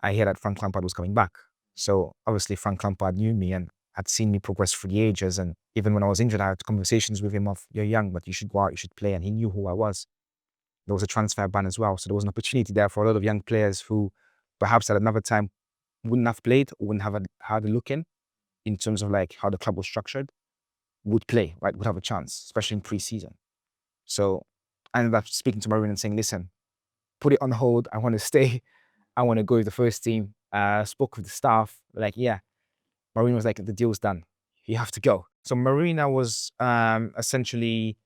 I hear that Frank Lampard was coming back. So obviously Frank Lampard knew me and had seen me progress through the ages. And even when I was injured, I had conversations with him of, you're young, but you should go out, you should play. And he knew who I was. There was a transfer ban as well. So there was an opportunity there for a lot of young players who perhaps at another time wouldn't have played or wouldn't have had a look in terms of like how the club was structured, would play, right? Would have a chance, especially in pre-season. So I ended up speaking to Marina and saying, listen, put it on hold. I want to stay. I want to go with the first team. Spoke with the staff. Like, yeah. Marina was like, the deal's done. You have to go. So Marina was essentially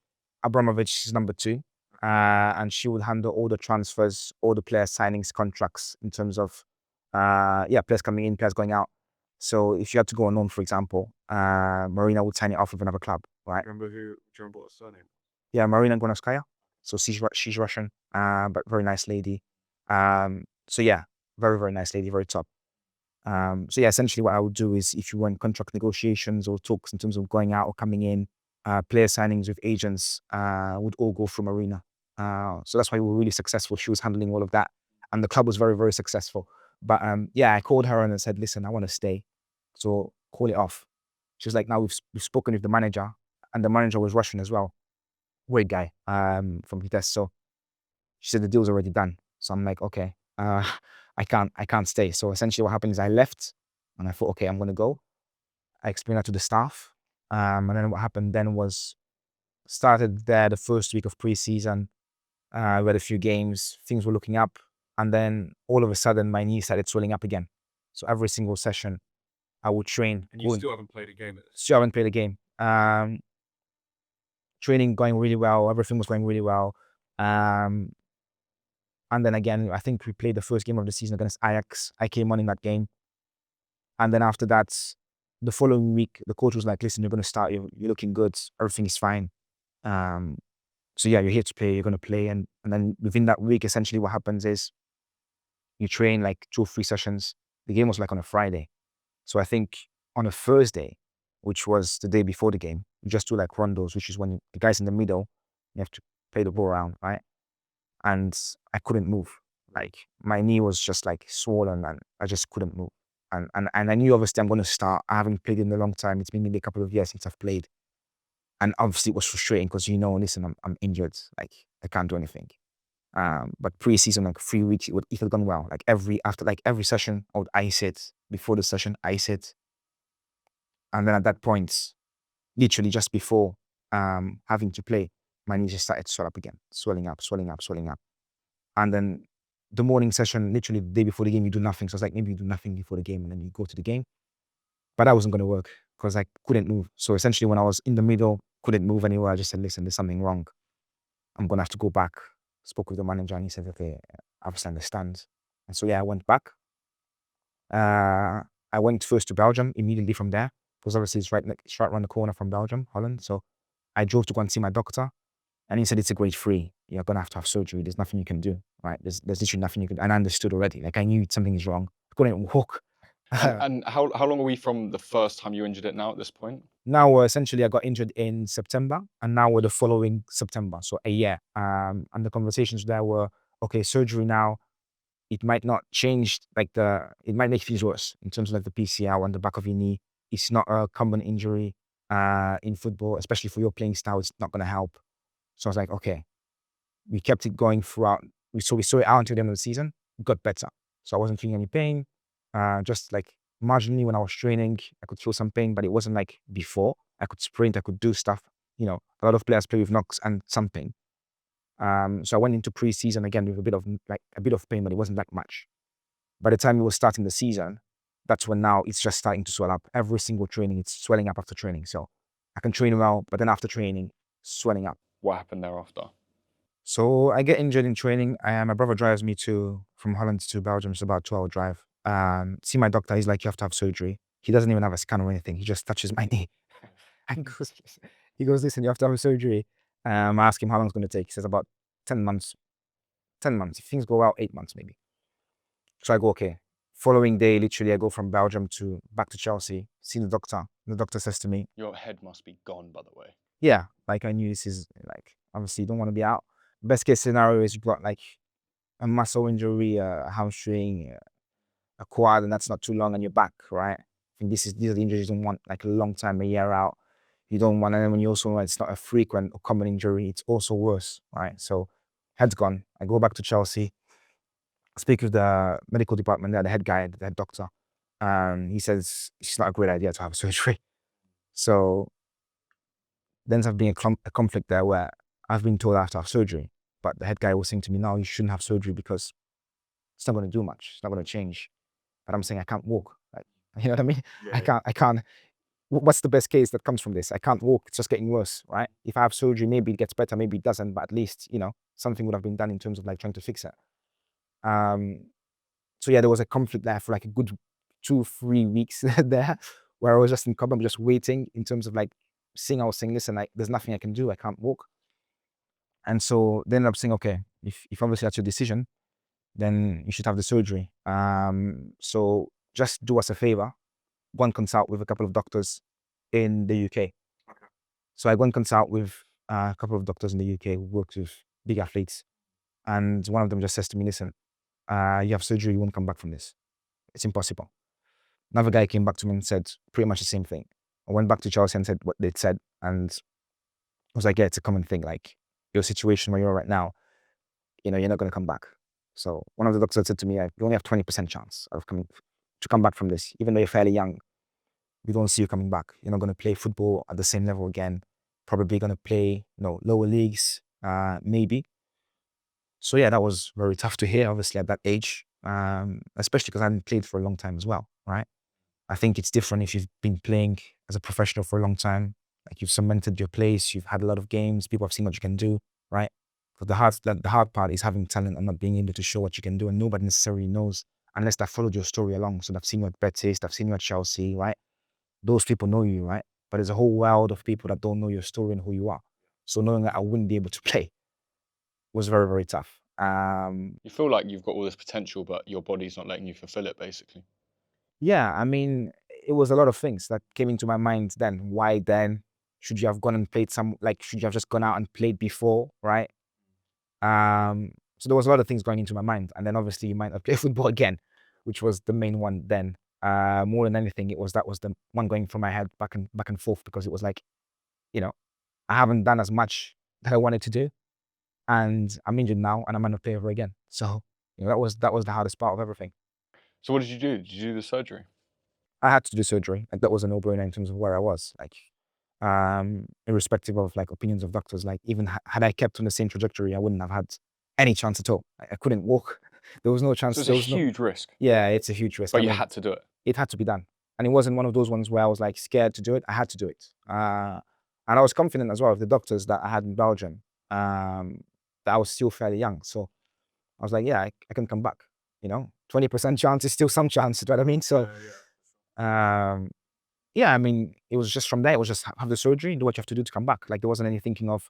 Abramovich's number 2. And she would handle all the transfers, all the player signings, contracts in terms of, players coming in, players going out. So if you had to go on loan, for example, Marina would sign it off with another club, right? Do you remember what her surname? Yeah, Marina Granovskaia. So she's Russian, but very nice lady. So yeah, very, very nice lady, very top. So yeah, essentially what I would do is if you want contract negotiations or talks in terms of going out or coming in, player signings with agents would all go through Marina. So that's why we were really successful. She was handling all of that. And the club was very, very successful. But I called her and I said, listen, I want to stay. So call it off. She was like, now we've spoken with the manager, and the manager was Russian as well. Great guy from Vitesse. So she said the deal's already done. So I'm like, okay, I can't stay. So essentially what happened is I left and I thought, okay, I'm going to go. I explained that to the staff. And then what happened then was started there the first week of pre-season. We had a few games, things were looking up. And then all of a sudden my knee started swelling up again. So every single session I would train. And you still haven't played a game at this? Still haven't played a game. Training going really well. Everything was going really well. And then again, I think we played the first game of the season against Ajax. I came on in that game. And then after that, the following week, the coach was like, listen, you're going to start. You're looking good. Everything is fine. So yeah, you're here to play. You're going to play. And then within that week, essentially what happens is you train like 2 or 3 sessions. The game was like on a Friday. So I think on a Thursday, which was the day before the game, you just do like rondos, which is when the guy's in the middle, you have to play the ball around, right? And I couldn't move. Like my knee was just like swollen and I just couldn't move. And I knew obviously I'm going to start. I haven't played in a long time. It's been maybe a couple of years since I've played. And obviously it was frustrating because, listen, I'm injured. Like I can't do anything. But pre-season, like 3 weeks, it had gone well. Like after every session, I would ice it. Before the session, ice it. And then at that point, literally just before having to play, my knees just started to swell up again, swelling up. And then the morning session, literally the day before the game, you do nothing. So I was like, maybe you do nothing before the game and then you go to the game. But that wasn't going to work because I couldn't move. So essentially when I was in the middle, couldn't move anywhere, I just said, listen, there's something wrong. I'm going to have to go back. Spoke with the manager and he said, okay, I obviously understand. And so yeah, I went back. I went first to Belgium immediately from there because obviously it's right around the corner from Belgium, Holland. So I drove to go and see my doctor. And he said, it's a grade 3. You're going to have surgery. There's nothing you can do, right? There's literally nothing you can do. And I understood already. Like, I knew something is wrong. I couldn't walk. And how long are we from the first time you injured it now at this point? Now, essentially, I got injured in September. And now we're the following September. So a year. And the conversations there were, okay, surgery now. it might not change it might make things worse in terms of like the PCL on the back of your knee. It's not a common injury in football, especially for your playing style. It's not going to help. So I was like, okay, we kept it going throughout. We saw it out until the end of the season. It got better. So I wasn't feeling any pain. Just like marginally when I was training, I could feel some pain, but it wasn't like before. I could sprint, I could do stuff. A lot of players play with knocks and some pain. So I went into pre-season again with a bit of pain, but it wasn't that much. By the time we were starting the season, that's when now it's just starting to swell up. Every single training, it's swelling up after training. So I can train well, but then after training, swelling up. What happened thereafter? So I get injured in training. My brother drives me from Holland to Belgium. It's about a 2-hour drive. See my doctor. He's like, you have to have surgery. He doesn't even have a scan or anything. He just touches my knee. And he goes, listen, you have to have a surgery. I ask him how long it's going to take. He says about 10 months. 10 months. If things go well, 8 months maybe. So I go, okay. Following day, literally, I go from Belgium back to Chelsea, see the doctor. The doctor says to me, your head must be gone, by the way. Yeah, like I knew this is like, obviously you don't want to be out. Best case scenario is you've got like a muscle injury, a hamstring, a quad, and that's not too long on your back, right? I think these are the injuries you don't want like a long time, a year out. You don't want, and then when you also know it's not a frequent or common injury, it's also worse, right? So head's gone. I go back to Chelsea, speak with the medical department there, the head guy, the head doctor. He says it's not a great idea to have surgery. So then there's been a conflict there where I've been told I have to have surgery, but the head guy was saying to me, no, you shouldn't have surgery because it's not going to do much. It's not going to change. But I'm saying I can't walk. Like, you know what I mean? Yeah. I can't. What's the best case that comes from this? I can't walk. It's just getting worse, right? If I have surgery, maybe it gets better, maybe it doesn't, but at least, something would have been done in terms of like trying to fix it. So yeah, there was a conflict there for like a good 2-3 weeks there where I was just in Cobham, just waiting in terms of like I was saying, listen, like there's nothing I can do. I can't walk. And so they ended up saying, okay, if obviously that's your decision, then you should have the surgery. So just do us a favor, go and consult with a couple of doctors in the UK. So I go and consult with a couple of doctors in the UK who worked with big athletes. And one of them just says to me, listen, you have surgery, you won't come back from this. It's impossible. Another guy came back to me and said pretty much the same thing. I went back to Chelsea and said what they'd said. And I was like, yeah, it's a common thing. Like your situation where you're right now, you're not going to come back. So one of the doctors said to me, you only have 20% chance of to come back from this. Even though you're fairly young, we don't see you coming back. You're not going to play football at the same level again. Probably going to play, lower leagues, maybe. So yeah, that was very tough to hear, obviously, at that age, especially because I hadn't played for a long time as well, right? I think it's different if you've been playing as a professional for a long time, like you've cemented your place, you've had a lot of games, people have seen what you can do, right? But the hard part is having talent and not being able to show what you can do, and nobody necessarily knows unless they followed your story along. So they've seen you at Betis, they've seen you at Chelsea, right? Those people know you, right? But there's a whole world of people that don't know your story and who you are. So knowing that I wouldn't be able to play was very, very tough. You feel like you've got all this potential, but your body's not letting you fulfill it, basically. Yeah, I mean, it was a lot of things that came into my mind then. Why then? Should you have gone and played should you have just gone out and played before, right? So there was a lot of things going into my mind. And then obviously you might not play football again, which was the main one then. More than anything, that was the one going through my head back and forth, because it was like, I haven't done as much that I wanted to do. And I'm injured now and I might not play ever again. So, that was the hardest part of everything. So what did you do? Did you do the surgery? I had to do surgery. Like that was a no-brainer in terms of where I was. Like, irrespective of like opinions of doctors, like even had I kept on the same trajectory, I wouldn't have had any chance at all. I couldn't walk. There was no chance. So it's a huge risk. Yeah, it's a huge risk. But you had to do it. It had to be done. And it wasn't one of those ones where I was like scared to do it. I had to do it. And I was confident as well with the doctors that I had in Belgium, that I was still fairly young. So I was like, yeah, I can come back. 20% chance is still some chance. You know what I mean? So, yeah, I mean, it was just from there. It was just have the surgery, do what you have to do to come back. Like there wasn't any thinking of,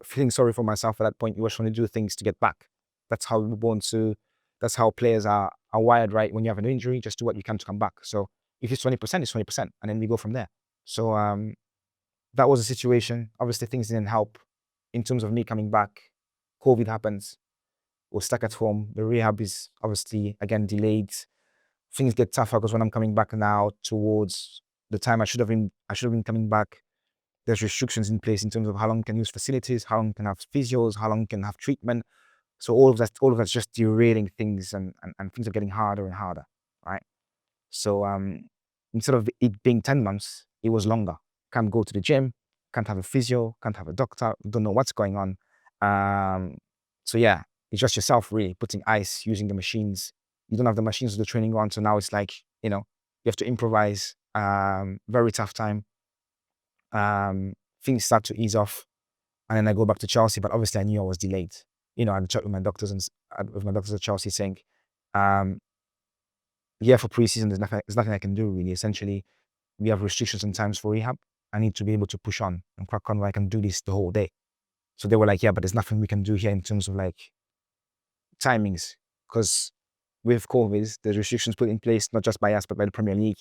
feeling sorry for myself at that point. You were trying to do things to get back. That's how we're born to. That's how players are wired, right? When you have an injury, just do what you can to come back. So if it's 20%, it's 20%, and then we go from there. So that was the situation. Obviously, things didn't help in terms of me coming back. COVID happens. We're stuck at home. The rehab is obviously again delayed. Things get tougher because when I'm coming back now towards the time I should have been coming back, there's restrictions in place in terms of how long you can use facilities, how long you can have physios, how long you can have treatment. So all of that's just derailing things, and things are getting harder and harder, right? So instead of it being 10 months, it was longer. Can't go to the gym, can't have a physio, can't have a doctor, don't know what's going on. So yeah, it's just yourself really putting ice, using the machines. You don't have the machines or the training on, so now it's like, you have to improvise. Very tough time. Things start to ease off, and then I go back to Chelsea, but obviously I knew I was delayed. I chat with my doctors at Chelsea saying, yeah, for preseason, there's nothing I can do really. Essentially, we have restrictions sometimes for rehab. I need to be able to push on and crack on where I can do this the whole day. So they were like, yeah, but there's nothing we can do here in terms of like timings, because with COVID, there's restrictions put in place, not just by us, but by the Premier League,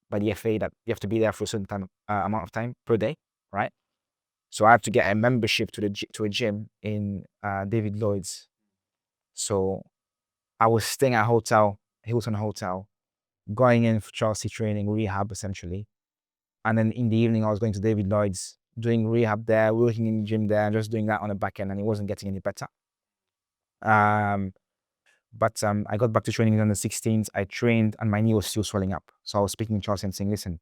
by the FA, that you have to be there for a certain amount of time per day, right? So I have to get a membership to a gym in David Lloyd's. So I was staying at Hilton Hotel, going in for Chelsea training, rehab essentially. And then in the evening, I was going to David Lloyd's, doing rehab there, working in the gym there, and just doing that on the back end, and it wasn't getting any better. But I got back to training on the 16th. I trained, and my knee was still swelling up. So I was speaking to Chelsea and saying, listen,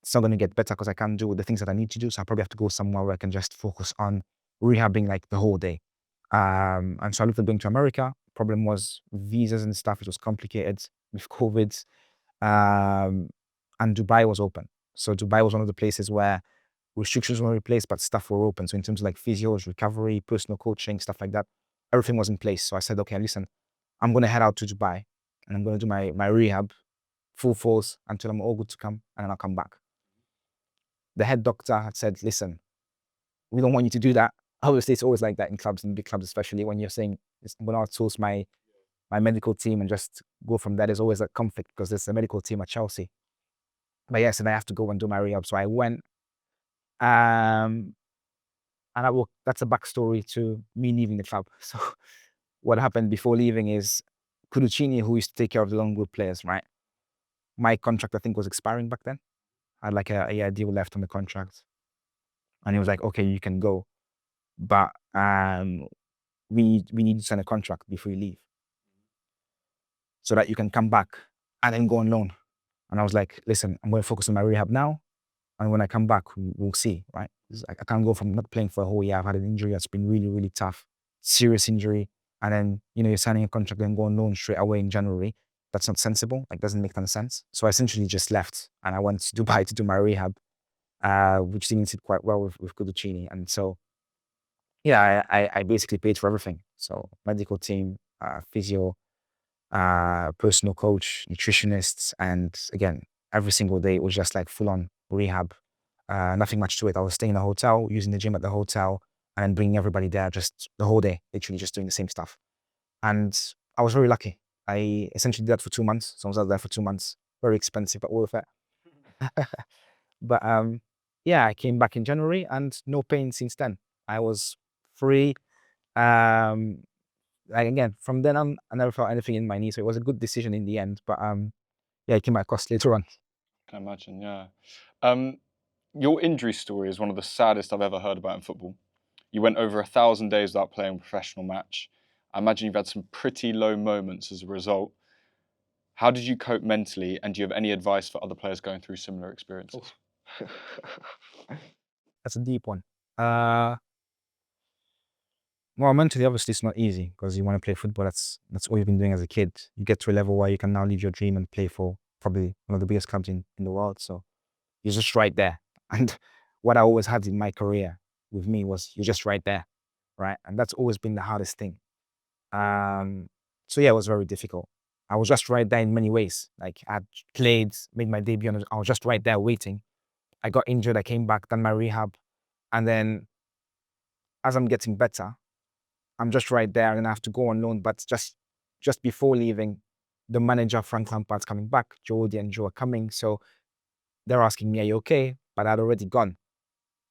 it's not going to get better because I can't do the things that I need to do. So I probably have to go somewhere where I can just focus on rehabbing like the whole day. And so I looked at going to America. Problem was visas and stuff. It was complicated with COVID. And Dubai was open. So Dubai was one of the places where restrictions were in place, but stuff were open. So in terms of like physios, recovery, personal coaching, stuff like that, everything was in place. So I said, okay, listen, I'm going to head out to Dubai and I'm going to do my rehab full force until I'm all good to come, and then I'll come back. The head doctor had said, listen, we don't want you to do that. Obviously, it's always like that in clubs, in big clubs, especially when you're saying, I'm going to outsource my medical team and just go from there. There's always a conflict because there's a medical team at Chelsea. But yes, and I have to go and do my rehab. So I went. And that's a backstory to me leaving the club. So what happened before leaving is Cudicini, who used to take care of the long group players, right? My contract, I think, was expiring back then. I had like a year deal left on the contract. And he was like, okay, you can go. But we need to sign a contract before you leave, so that you can come back and then go on loan. And I was like, listen, I'm going to focus on my rehab now. And when I come back, we'll see, right? I can't go from not playing for a whole year. I've had an injury that's been really, really tough, serious injury. And then, you're signing a contract and go on loan straight away in January. That's not sensible. Like, doesn't make any sense. So I essentially just left and I went to Dubai to do my rehab, which didn't sit quite well with Cudicini. And so, yeah, I basically paid for everything. So medical team, physio, personal coach, nutritionists, and again, every single day it was just like full on rehab. Nothing much to it. I was staying in a hotel, using the gym at the hotel, and then bringing everybody there just the whole day, literally just doing the same stuff. And I was very lucky. I essentially did that for 2 months. So I was out there for 2 months. Very expensive, but worth it. But yeah, I came back in January and no pain since then. I was free. Like again, from then on, I never felt anything in my knee. So it was a good decision in the end. But yeah, it came at cost later on. I can imagine, yeah. Your injury story is one of the saddest I've ever heard about in football. You went over 1,000 days without playing a professional match. I imagine you've had some pretty low moments as a result. How did you cope mentally, and do you have any advice for other players going through similar experiences? That's a deep one. Well, mentally, obviously, it's not easy because you want to play football. That's all you've been doing as a kid. You get to a level where you can now live your dream and play for probably one of the biggest clubs in the world. So you're just right there. And what I always had in my career with me was you're just right there, right? And that's always been the hardest thing. So yeah, it was very difficult. I was just right there in many ways. Like, I played, made my debut, and I was just right there waiting. I got injured, I came back, done my rehab, and then as I'm getting better, I'm just right there and I have to go on loan. But just before leaving, the manager, Frank Lampard's coming back, Jordi and Joe are coming. So they're asking me, are you okay? But I'd already gone.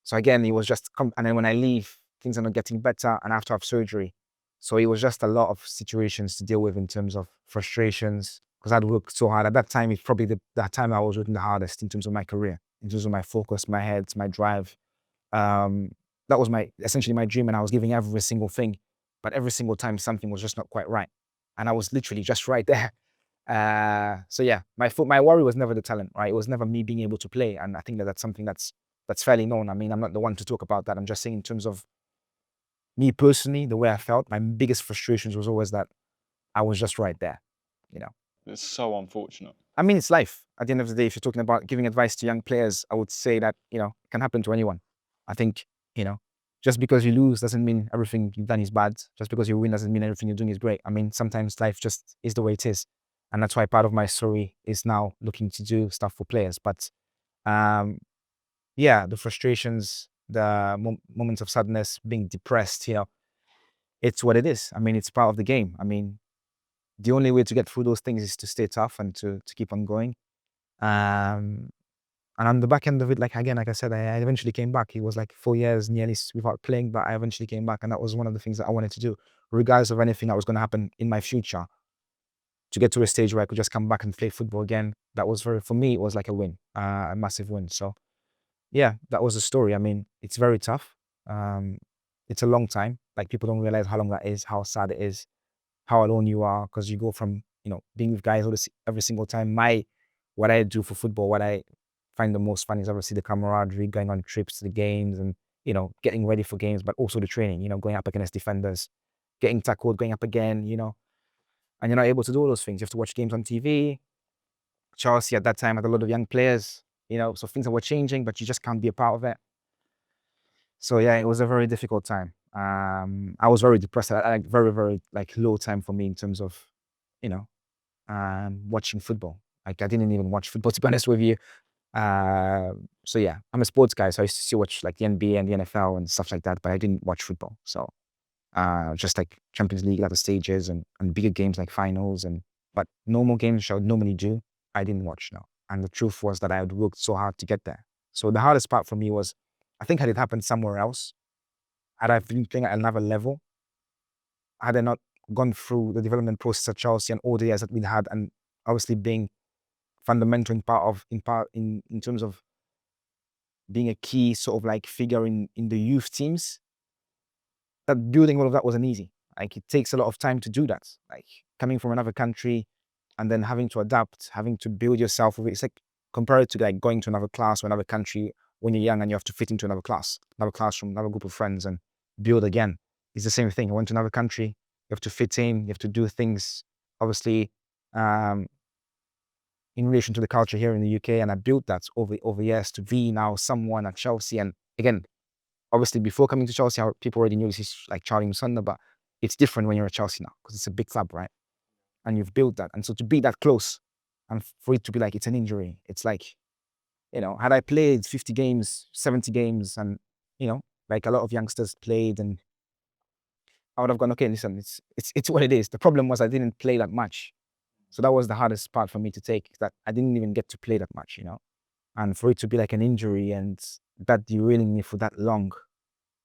So again, it was just, and then when I leave, things are not getting better and I have to have surgery. So it was just a lot of situations to deal with in terms of frustrations, because I'd worked so hard. At that time, it's probably that time I was working the hardest in terms of my career, in terms of my focus, my head, my drive. That was essentially my dream, and I was giving every single thing, but every single time something was just not quite right, and I was literally just right there. So yeah, my worry was never the talent, right? It was never me being able to play, and I think that's something that's fairly known. I mean, I'm not the one to talk about that. I'm just saying in terms of me personally, the way I felt, my biggest frustrations was always that I was just right there, you know. It's so unfortunate. I mean, it's life. At the end of the day, if you're talking about giving advice to young players, I would say that, it can happen to anyone. I think, just because you lose doesn't mean everything you've done is bad. Just because you win doesn't mean everything you're doing is great. I mean, sometimes life just is the way it is. And that's why part of my story is now looking to do stuff for players. But yeah, the frustrations, the moments of sadness, being depressed, it's what it is. I mean, it's part of the game. I mean, the only way to get through those things is to stay tough and to keep on going. And on the back end of it, like I said, I eventually came back. It was like 4 years nearly without playing, but I eventually came back, and that was one of the things that I wanted to do, regardless of anything that was going to happen in my future. To get to a stage where I could just come back and play football again, that was for me, it was like a win, a massive win. So yeah, that was the story. I mean, it's very tough. It's a long time. Like, people don't realize how long that is, how sad it is, how alone you are, because you go from, being with guys every single time. What I do for football, what I find the most fun is obviously the camaraderie, going on trips to the games, and, getting ready for games, but also the training, going up against defenders, getting tackled, going up again, and you're not able to do all those things. You have to watch games on TV. Chelsea at that time had a lot of young players, so things were changing, but you just can't be a part of it. So yeah, it was a very difficult time. I was very depressed at like very, very like low time for me in terms of, watching football. Like, I didn't even watch football, to be honest with you. So yeah, I'm a sports guy, so I used to still watch like the NBA and the NFL and stuff like that, but I didn't watch football. So just like Champions League latter stages and bigger games like finals, but normal games which I would normally do, I didn't watch, no. And the truth was that I had worked so hard to get there. So the hardest part for me was, I think, had it happened somewhere else, had I been playing at another level, had I not gone through the development process at Chelsea and all the years that we'd had, and obviously being fundamental in terms of being a key sort of like figure in the youth teams, that building all of that wasn't easy. Like, it takes a lot of time to do that. Like, coming from another country and then having to adapt, having to build yourself with it. It's like, compare it to like going to another class or another country when you're young and you have to fit into another classroom, another group of friends, and build again. It's the same thing. I went to another country, you have to fit in, you have to do things, obviously, in relation to the culture here in the UK, and I built that over years to be now someone at Chelsea. And again, obviously, before coming to Chelsea, people already knew this is like Charly Musonda, but it's different when you're at Chelsea now, because it's a big club, right? And you've built that. And so to be that close, and for it to be like, it's an injury, it's like, had I played 50 games, 70 games, and, like a lot of youngsters played, and I would have gone, okay, listen, it's what it is. The problem was I didn't play that much. So that was the hardest part for me to take, that I didn't even get to play that much, And for it to be like an injury and that derailing me for that long,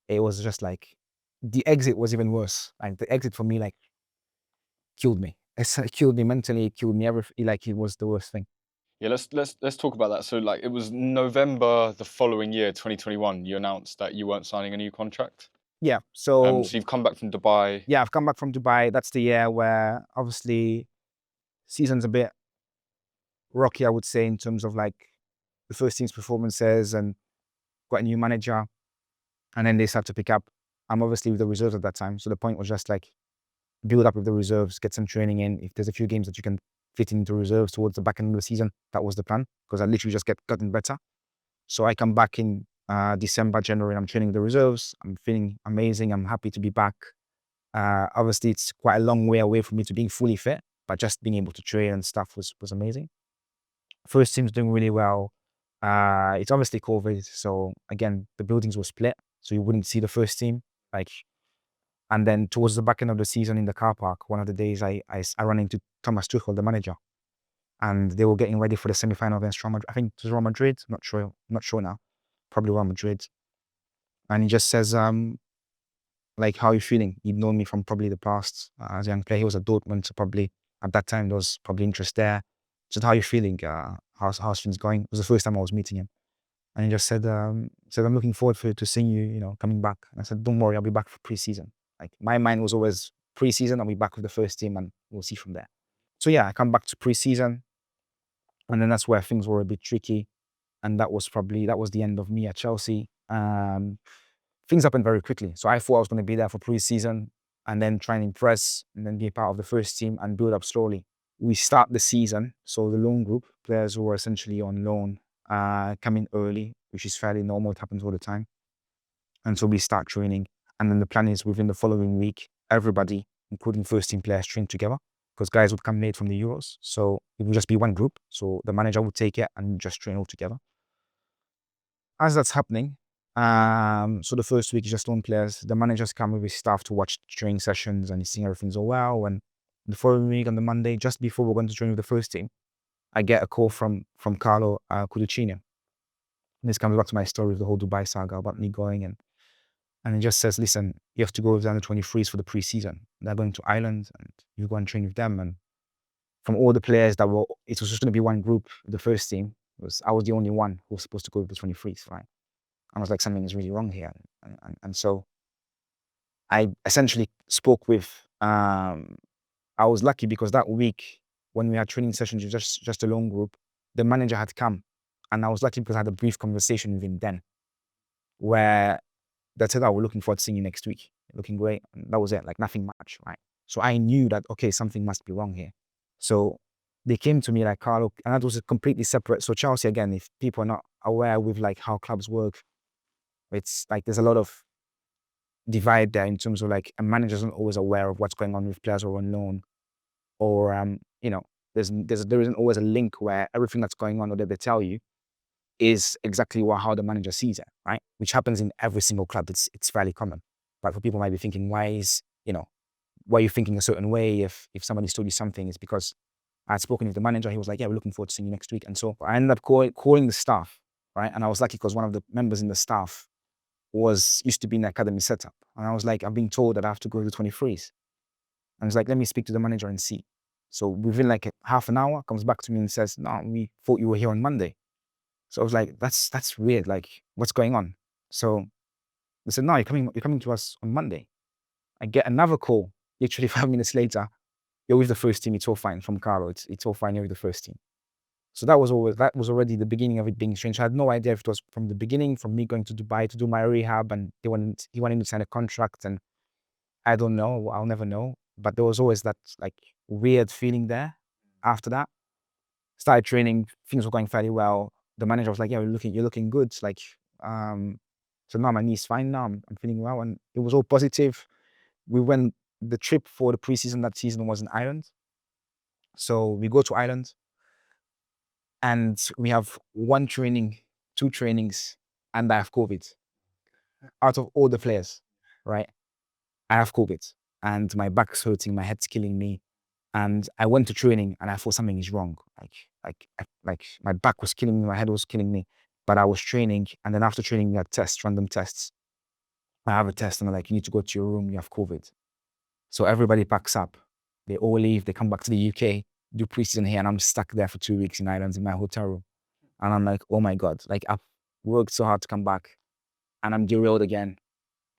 it was just like, the exit was even worse. Like, the exit for me, like, killed me. It killed me mentally, it killed me everything. Like, it was the worst thing. Yeah, let's talk about that. So, like, it was November the following year, 2021, you announced that you weren't signing a new contract. Yeah, so So you've come back from Dubai. yeah, I've come back from Dubai. That's the year where obviously season's a bit rocky, I would say, in terms of like the first team's performances, and got a new manager, and then they start to pick up. I'm obviously with the reserves at that time, so the point was just like, build up with the reserves, get some training in. If there's a few games that you can fit into reserves towards the back end of the season, that was the plan, because I literally just gotten better. So I come back in December, January, I'm training the reserves. I'm feeling amazing. I'm happy to be back. Obviously, it's quite a long way away from me to being fully fit, but just being able to train and stuff was amazing. First team's doing really well. It's obviously COVID, so again, the buildings were split, so you wouldn't see the first team. Like, and then towards the back end of the season in the car park, one of the days I ran into Thomas Tuchel, the manager, and they were getting ready for the semi-final against Real Madrid. I think it was Real Madrid. Not sure now. Probably Real Madrid. And he just says, like, how are you feeling? He'd known me from probably the past as a young player. He was at Dortmund, so probably at that time there was probably interest there. Just how are you feeling? How's things going? It was the first time I was meeting him. And he just said, I'm looking forward to seeing you, coming back. And I said, don't worry, I'll be back for pre-season. Like, my mind was always pre-season, I'll be back with the first team and we'll see from there. So yeah, I come back to pre-season, and then that's where things were a bit tricky. And that was the end of me at Chelsea. Things happened very quickly. So I thought I was going to be there for pre-season and then try and impress and then be a part of the first team and build up slowly. We start the season, so the loan group, players who were essentially on loan, come in early, which is fairly normal. It happens all the time. And so we start training. And then the plan is within the following week, everybody, including first team players, train together, because guys would come late from the Euros. So it would just be one group. So the manager would take it and just train all together. As that's happening, so the first week is just loan players. The managers come with his staff to watch training sessions and he's seeing everything's all well. And the following week on the Monday, just before we're going to train with the first team, I get a call from Carlo Cudicini. And this comes back to my story of the whole Dubai saga about me going, and he just says, listen, you have to go with the under-23s for the pre-season. They're going to Ireland and you go and train with them. And from all the players it was just going to be one group, the first team. I was the only one who was supposed to go with the 23s, right? I was like, something is really wrong here. And so I essentially spoke with, I was lucky because that week when we had training sessions, just a lone group, the manager had come. And I was lucky because I had a brief conversation with him then where they said, we're looking forward to seeing you next week. You're looking great. And that was it, like nothing much, right? So I knew that, okay, something must be wrong here. So they came to me like, Carlo, and that was a completely separate. So Chelsea, again, if people are not aware with like how clubs work, it's like there's a lot of divide there in terms of like a manager isn't always aware of what's going on with players who are on loan, or there isn't always a link where everything that's going on or that they tell you is exactly how the manager sees it, right? Which happens in every single club. It's fairly common. But for people might be thinking, why are you thinking a certain way if somebody's told you something? It's because I had spoken with the manager. He was like, yeah, we're looking forward to seeing you next week. And so I ended up calling the staff, right? And I was lucky because one of the members in the staff used to be in the academy setup. And I was like, I'm being told that I have to go to the 23s. And he's like, let me speak to the manager and see. So within like half an hour, comes back to me and says, no, we thought you were here on Monday. So I was like, that's weird. Like, what's going on? So they said, no, you're coming to us on Monday. I get another call, literally 5 minutes later. You're with the first team. It's all fine from Carlo. It's all fine. You're with the first team. So that was already the beginning of it being strange. I had no idea if it was from the beginning, from me going to Dubai to do my rehab, and he wanted to sign a contract, and I don't know. I'll never know. But there was always that like weird feeling there. After that, started training. Things were going fairly well. The manager was like, "Yeah, you're looking good." Like, so now my knee's fine. Now I'm feeling well, and it was all positive. We went the trip for the preseason that season was in Ireland. So we go to Ireland. And we have one training, 2 trainings, and I have COVID. Out of all the players, right? I have COVID, and my back's hurting, my head's killing me. And I went to training, and I thought something is wrong. Like my back was killing me, my head was killing me. But I was training, and then after training, we had random tests. I have a test, and they're like, you need to go to your room, you have COVID. So everybody packs up. They all leave, they come back to the UK, do pre-season here, and I'm stuck there for 2 weeks in Ireland in my hotel room. And I'm like, oh my God, like I've worked so hard to come back and I'm derailed again.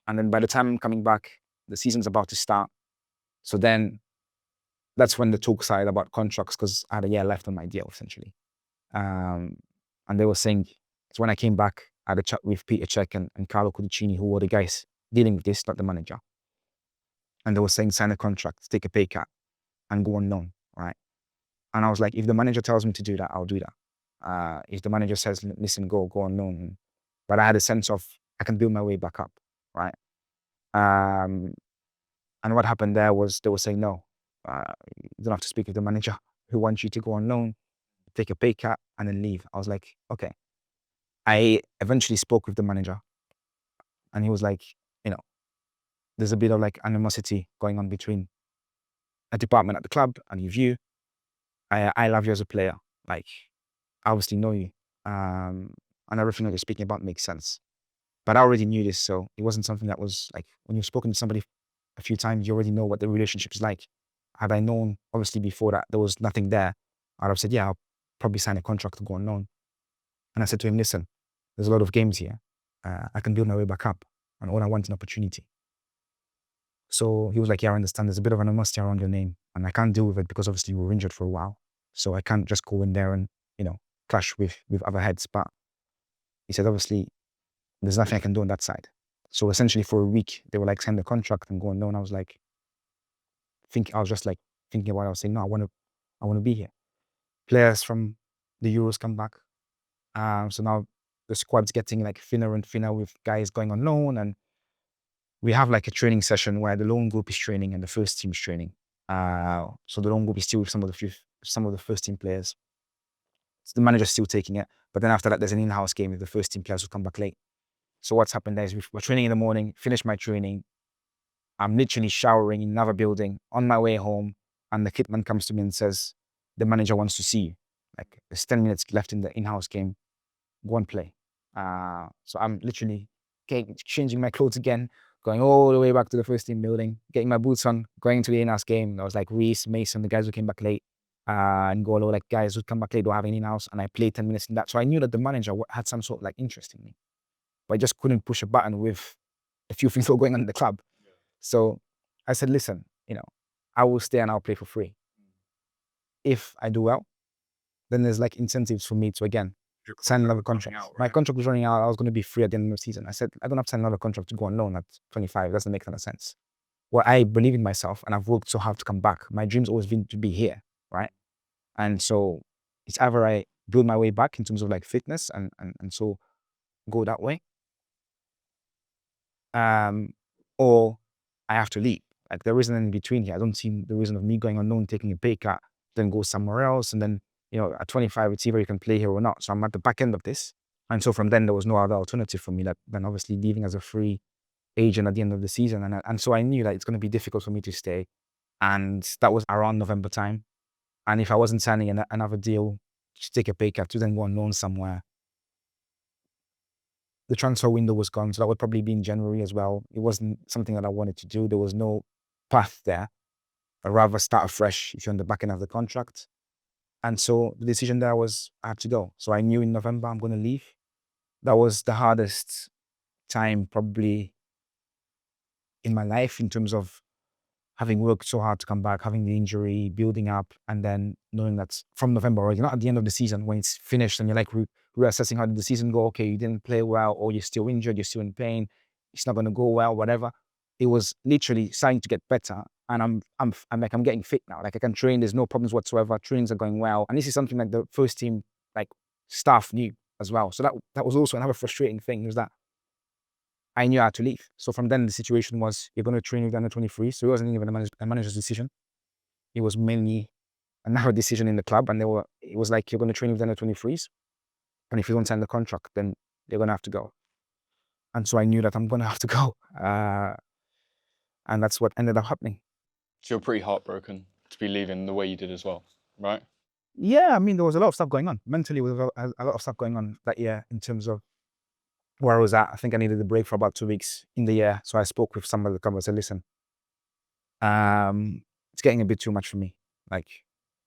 And then by the time I'm coming back, the season's about to start. So then that's when the talk started about contracts, because I had a year left on my deal essentially. And they were saying, it's when I came back, I had a chat with Peter Cech and Carlo Cudicini, who were the guys dealing with this, not the manager. And they were saying, sign a contract, take a pay cut and go on loan, right? And I was like, if the manager tells me to do that, I'll do that. If the manager says, listen, go on loan. But I had a sense of, I can build my way back up, right? And what happened there was they were saying, no, you don't have to speak with the manager who wants you to go on loan, take a pay cut and then leave. I was like, okay. I eventually spoke with the manager and he was like, there's a bit of like animosity going on between a department at the club and you. I love you as a player. Like, I obviously know you. And everything that you're speaking about makes sense. But I already knew this, so it wasn't something that was like, when you've spoken to somebody a few times, you already know what the relationship is like. Had I known, obviously, before that there was nothing there, I'd have said, yeah, I'll probably sign a contract to go on loan. And I said to him, listen, there's a lot of games here. I can build my way back up, and all I want is an opportunity. So he was like, yeah, I understand. There's a bit of an animosity around your name, and I can't deal with it because obviously you were injured for a while. So I can't just go in there and, clash with other heads. But he said, obviously, there's nothing I can do on that side. So essentially for a week, they were like, sign the contract and go on loan. I was like, I was just like thinking about it. I was saying, no, I want to be here. Players from the Euros come back. So now the squad's getting like thinner and thinner with guys going on loan, and we have like a training session where the loan group is training and the first team is training. So the loan group is still with some of the first team players. So the manager's still taking it, but then after that, there's an in-house game with the first team players who come back late. So what's happened there is we're training in the morning, finish my training. I'm literally showering in another building on my way home, and the kitman comes to me and says, the manager wants to see you. Like, there's 10 minutes left in the in-house game. Go and play. So I'm literally changing my clothes again, going all the way back to the first team building, getting my boots on, going to the in-house game. There was like Reese, Mason, the guys who came back late, and Golo, like guys who come back late don't have any in-house, and I played 10 minutes in that. So I knew that the manager had some sort of like interest in me, but I just couldn't push a button with a few things that were going on in the club. So I said, listen, I will stay and I'll play for free. If I do well, then there's like incentives for me to, again, sign another contract. My contract was running out. I was going to be free at the end of the season. I said, I don't have to sign another contract to go on loan at 25. It doesn't make any sense. Well, I believe in myself and I've worked so hard to come back. My dream's always been to be here, right? And so it's either I build my way back in terms of like fitness and so go that way, or I have to leave. Like, there isn't in between here. I don't see the reason of me going on loan, taking a pay cut, then go somewhere else, and then at 25, it's either you can play here or not. So I'm at the back end of this. And so from then, there was no other alternative for me than obviously leaving as a free agent at the end of the season. And so I knew that it's going to be difficult for me to stay. And that was around November time. And if I wasn't signing another deal to take a pay cut to then go on loan somewhere, the transfer window was gone. So that would probably be in January as well. It wasn't something that I wanted to do. There was no path there. I'd rather start afresh if you're on the back end of the contract. And so the decision there was I had to go. So I knew in November I'm going to leave. That was the hardest time probably in my life in terms of having worked so hard to come back, having the injury, building up, and then knowing that from November already, not at the end of the season when it's finished and you're like reassessing how did the season go. Okay, you didn't play well, or you're still injured, you're still in pain, it's not going to go well, whatever. It was literally starting to get better. And I'm getting fit now. Like, I can train. There's no problems whatsoever. Trainings are going well. And this is something like the first team, like, staff knew as well. So that was also another frustrating thing, was that I knew I had to leave. So from then the situation was, you're going to train with the under 23. So it wasn't even a manager's decision. It was mainly another decision in the club. And it was like, you're going to train with the under 23s. And if you don't sign the contract, then you're going to have to go. And so I knew that I'm going to have to go. And that's what ended up happening. So you're pretty heartbroken to be leaving the way you did as well, right? Yeah, I mean, there was a lot of stuff going on. Mentally, there was a lot of stuff going on that year in terms of where I was at. I think I needed a break for about 2 weeks in the year. So I spoke with somebody that come and said, listen, it's getting a bit too much for me. Like,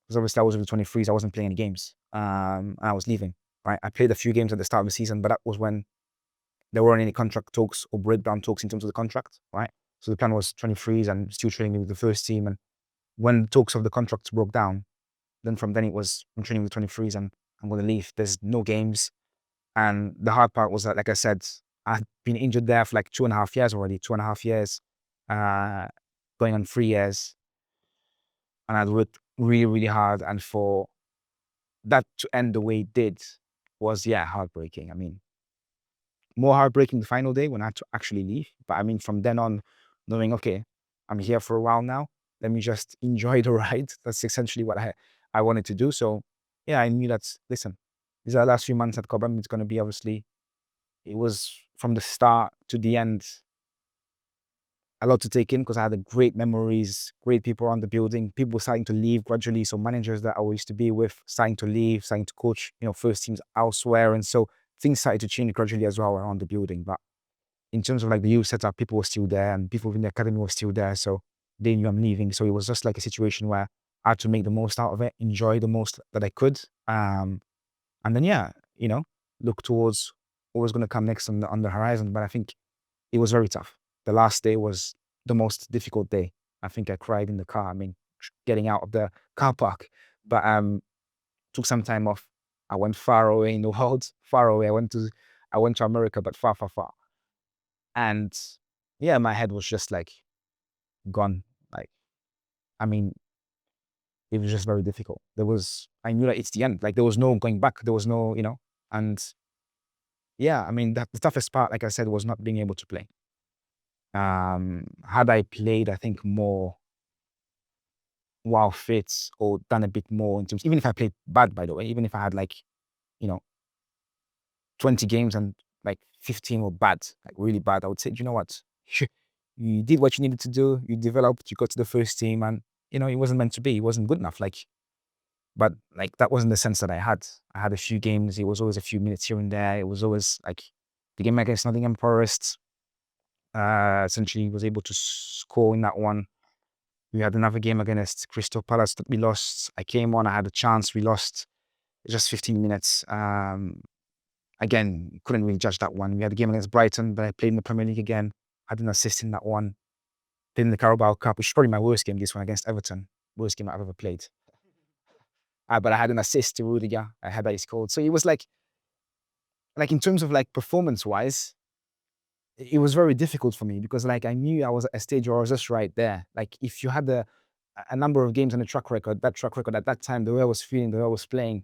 because obviously I was with the 23s, I wasn't playing any games. And I was leaving, right? I played a few games at the start of the season, but that was when there weren't any contract talks or breakdown talks in terms of the contract, right? So the plan was 23s and still training with the first team. And when talks of the contracts broke down, then from then it was, I'm training with 23s and I'm going to leave. There's no games. And the hard part was that, like I said, I'd been injured there for like 2.5 years already, 2.5 years, going on 3 years. And I'd worked really, really hard. And for that to end the way it did was, heartbreaking. I mean, more heartbreaking the final day when I had to actually leave. But I mean, from then on, knowing, okay, I'm here for a while now, let me just enjoy the ride. That's essentially what I wanted to do. So I knew that, listen, these are the last few months at Cobham. It's going to be, obviously, it was from the start to the end, a lot to take in because I had great memories, great people around the building, people starting to leave gradually. So managers that I used to be with starting to leave, starting to coach, first teams elsewhere. And so things started to change gradually as well around the building. But in terms of like the youth setup, people were still there and people in the academy were still there. So they knew I'm leaving. So it was just like a situation where I had to make the most out of it, enjoy the most that I could. And then, yeah, you know, look towards what was going to come next on the horizon. But I think it was very tough. The last day was the most difficult day. I think I cried in the car. I mean, getting out of the car park. But took some time off. I went far away in the world, far away. I went to America, but far, far, far. And yeah, my head was just like gone. Like, I mean, it was just very difficult. I knew that it's the end. Like, there was no going back. There was no, you know, and yeah, I mean, the toughest part, like I said, was not being able to play. Had I played, I think, more fit or done a bit more in terms, even if I played bad, by the way, even if I had like, you know, 20 games and like 15 were bad, like really bad, I would say, do you know what? You did what you needed to do. You developed, you got to the first team, and, you know, it wasn't meant to be. It wasn't good enough. Like, but like, that wasn't the sense that I had. I had a few games. It was always a few minutes here and there. It was always like the game against Nottingham Forest, essentially was able to score in that one. We had another game against Crystal Palace that we lost. I came on, I had a chance, we lost just 15 minutes. Again, couldn't really judge that one. We had a game against Brighton, but I played in the Premier League again. Had an assist in that one. Played in the Carabao Cup, which is probably my worst game, this one against Everton. Worst game I've ever played. But I had an assist to Rudiger. I had that he scored. So it was like in terms of like performance-wise, it was very difficult for me because like I knew I was at a stage where I was just right there. Like, if you had a number of games and a track record, that track record at that time, the way I was feeling, the way I was playing,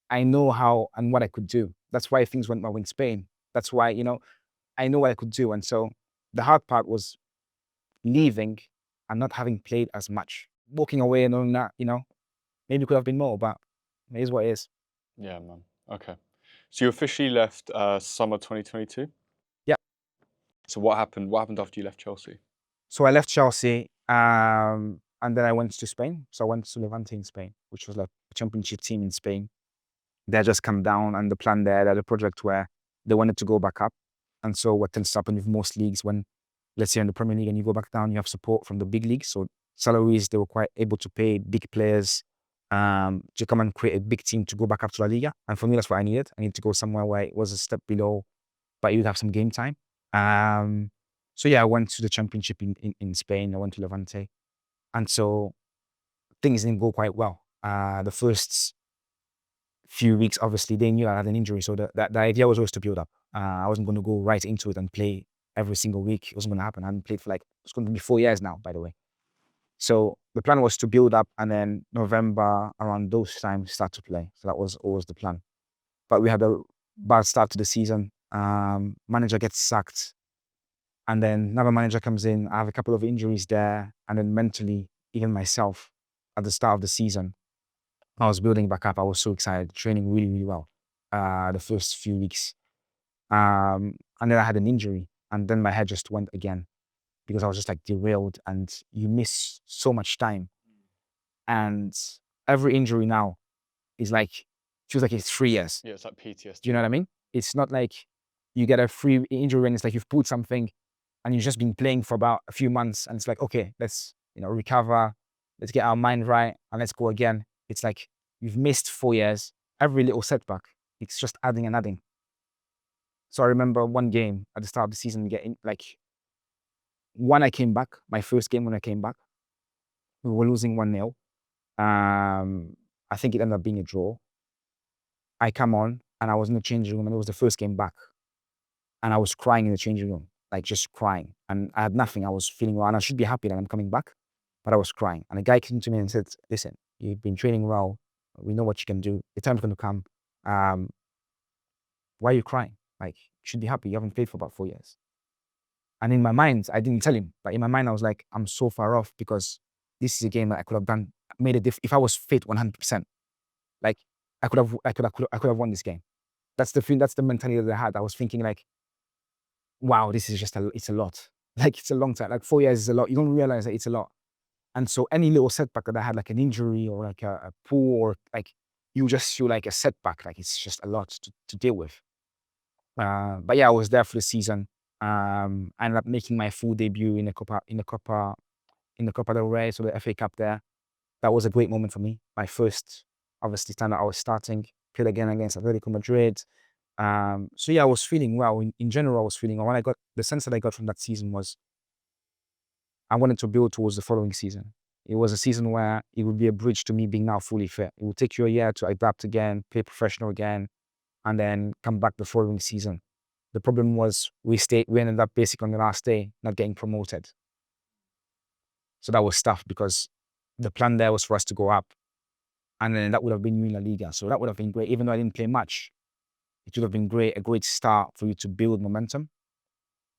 I know how and what I could do. That's why things went well in Spain. That's why, you know, I know what I could do. And so the hard part was leaving and not having played as much. Walking away and knowing that, you know, maybe it could have been more, but it is what it is. Yeah, man. Okay. So you officially left summer 2022? Yeah. So what happened? What happened after you left Chelsea? So I left Chelsea, and then I went to Spain. So I went to Levante in Spain, which was like a championship team in Spain. They had just come down, and the plan there, they had a project where they wanted to go back up. And so what tends to happen with most leagues, when, let's say, in the Premier League and you go back down, you have support from the big leagues. So salaries, they were quite able to pay big players to come and create a big team to go back up to La Liga. And for me, that's what I needed. I needed to go somewhere where it was a step below, but you'd have some game time. So yeah, I went to the championship in Spain. I went to Levante. And so things didn't go quite well. The first few weeks, obviously, they knew I had an injury. So the idea was always to build up. I wasn't going to go right into it and play every single week. It wasn't going to happen. I hadn't played for it's going to be 4 years now, by the way. So the plan was to build up, and then November, around those times, start to play. So that was always the plan. But we had a bad start to the season. Manager gets sacked. And then another manager comes in. I have a couple of injuries there. And then mentally, even myself, at the start of the season, I was building back up. I was so excited, training really, really well the first few weeks. And then I had an injury. And then my head just went again because I was just like derailed, and you miss so much time. And every injury now is like, feels like it's 3 years. Yeah, it's like PTSD. Do you know what I mean? It's not like you get a free injury and it's like you've pulled something and you've just been playing for about a few months, and it's like, okay, let's, you know, recover, let's get our mind right, and let's go again. It's like you've missed 4 years. Every little setback, it's just adding and adding. So I remember one game at the start of the season, when I came back, my first game when I came back, we were losing 1-0. I think it ended up being a draw. I come on and I was in the changing room, and it was the first game back. And I was crying in the changing room, like just crying. And I had nothing. I was feeling well, and I should be happy that I'm coming back, but I was crying. And a guy came to me and said, listen, you've been training well. We know what you can do. The time's going to come. Why are you crying? Like, you should be happy. You haven't played for about 4 years. And in my mind, I didn't tell him, but in my mind, I was like, I'm so far off because this is a game that I could have done, made a difference. If I was fit 100%, like I could have won this game. That's the mentality that I had. I was thinking like, wow, this is just it's a lot. Like, it's a long time. Like 4 years is a lot. You don't realize that it's a lot. And so any little setback that I had, like an injury or like a pull, or like, you just feel like a setback. Like, it's just a lot to deal with. But yeah, I was there for the season. I ended up making my full debut in the Copa del Rey, so the FA Cup there. That was a great moment for me. My first, obviously, time that I was starting. Played again against Atletico Madrid. So yeah, I was feeling well. In general, I was feeling well. When I got the sense that I got from that season was I wanted to build towards the following season. It was a season where it would be a bridge to me being now fully fit. It would take you a year to adapt again, play professional again, and then come back the following season. The problem was we ended up basically on the last day not getting promoted. So that was tough because the plan there was for us to go up, and then that would have been you in La Liga. So that would have been great. Even though I didn't play much, it would have been a great start for you to build momentum.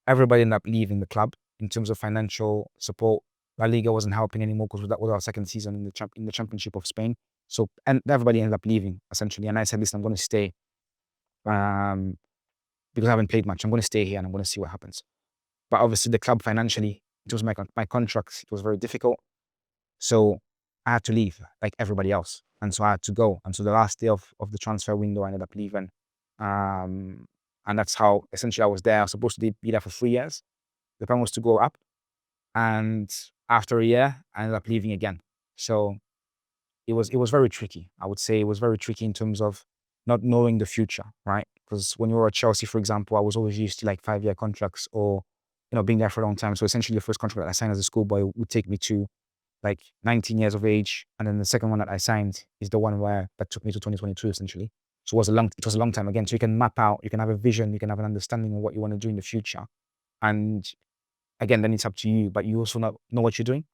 Everybody ended up leaving the club in terms of financial support. La Liga wasn't helping anymore because that was our second season in the Championship of Spain. So and everybody ended up leaving essentially. And I said, listen, I'm going to stay because I haven't played much. I'm going to stay here and I'm going to see what happens. But obviously the club financially, it was my contract. It was very difficult. So I had to leave like everybody else. And so I had to go. And so the last day of the transfer window, I ended up leaving. And that's how essentially I was there. I was supposed to be there for 3 years. The plan was to go up. And after a year, I ended up leaving again. So it was very tricky. I would say it was very tricky in terms of not knowing the future, right? Because when you were at Chelsea, for example, I was always used to like 5-year contracts or, being there for a long time. So essentially the first contract that I signed as a schoolboy would take me to like 19 years of age. And then the second one that I signed is the one that took me to 2022 essentially. So it was a long time again. So you can map out, you can have a vision, you can have an understanding of what you want to do in the future. And again, then it's up to you, but you also know what you're doing.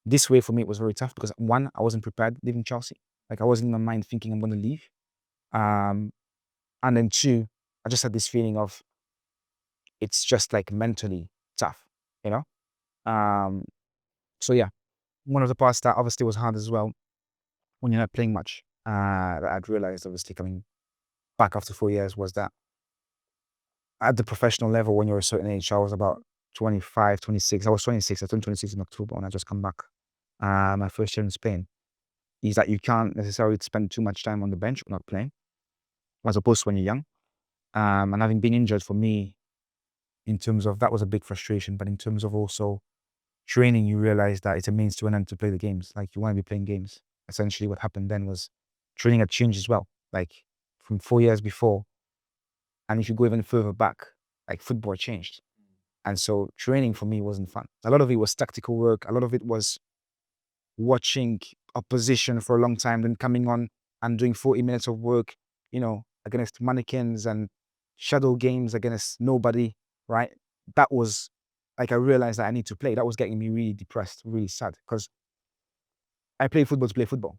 This way for me, it was very tough because one, I wasn't prepared leaving Chelsea. Like I wasn't in my mind thinking I'm going to leave. And then two, I just had this feeling of it's just like mentally tough, you know? So yeah, one of the parts that obviously was hard as well when you're not playing much, that I'd realized obviously coming back after 4 years was that at the professional level, when you're a certain age, I was about 25, 26. I was 26. I turned 26 in October when I just come back. My first year in Spain, is that you can't necessarily spend too much time on the bench or not playing, as opposed to when you're young. And having been injured for me, in terms of that was a big frustration, but in terms of also training, you realize that it's a means to an end to play the games. Like you want to be playing games. Essentially, what happened then was training had changed as well. Like from 4 years before, and if you go even further back, like football changed. And so training for me wasn't fun. A lot of it was tactical work. A lot of it was watching opposition for a long time, then coming on and doing 40 minutes of work, against mannequins and shadow games against nobody, right? That was like, I realized that I need to play. That was getting me really depressed, really sad, because I play football to play football,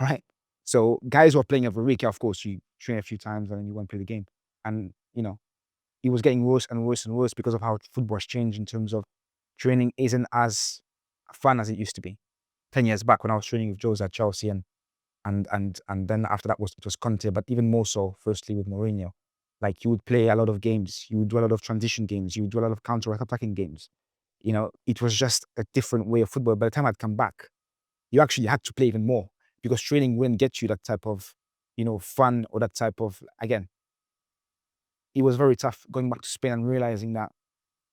right? So guys were playing every week. Of course, you train a few times and then you won't play the game. And, it was getting worse and worse and worse because of how football has changed in terms of training isn't as fun as it used to be. 10 years back when I was training with Jose at Chelsea and then after that it was Conte, but even more so, firstly with Mourinho. Like you would play a lot of games, you would do a lot of transition games, you would do a lot of counter-attacking games. It was just a different way of football. By the time I'd come back, you actually had to play even more because training wouldn't get you that type of, fun or that type of, again, it was very tough going back to Spain and realizing that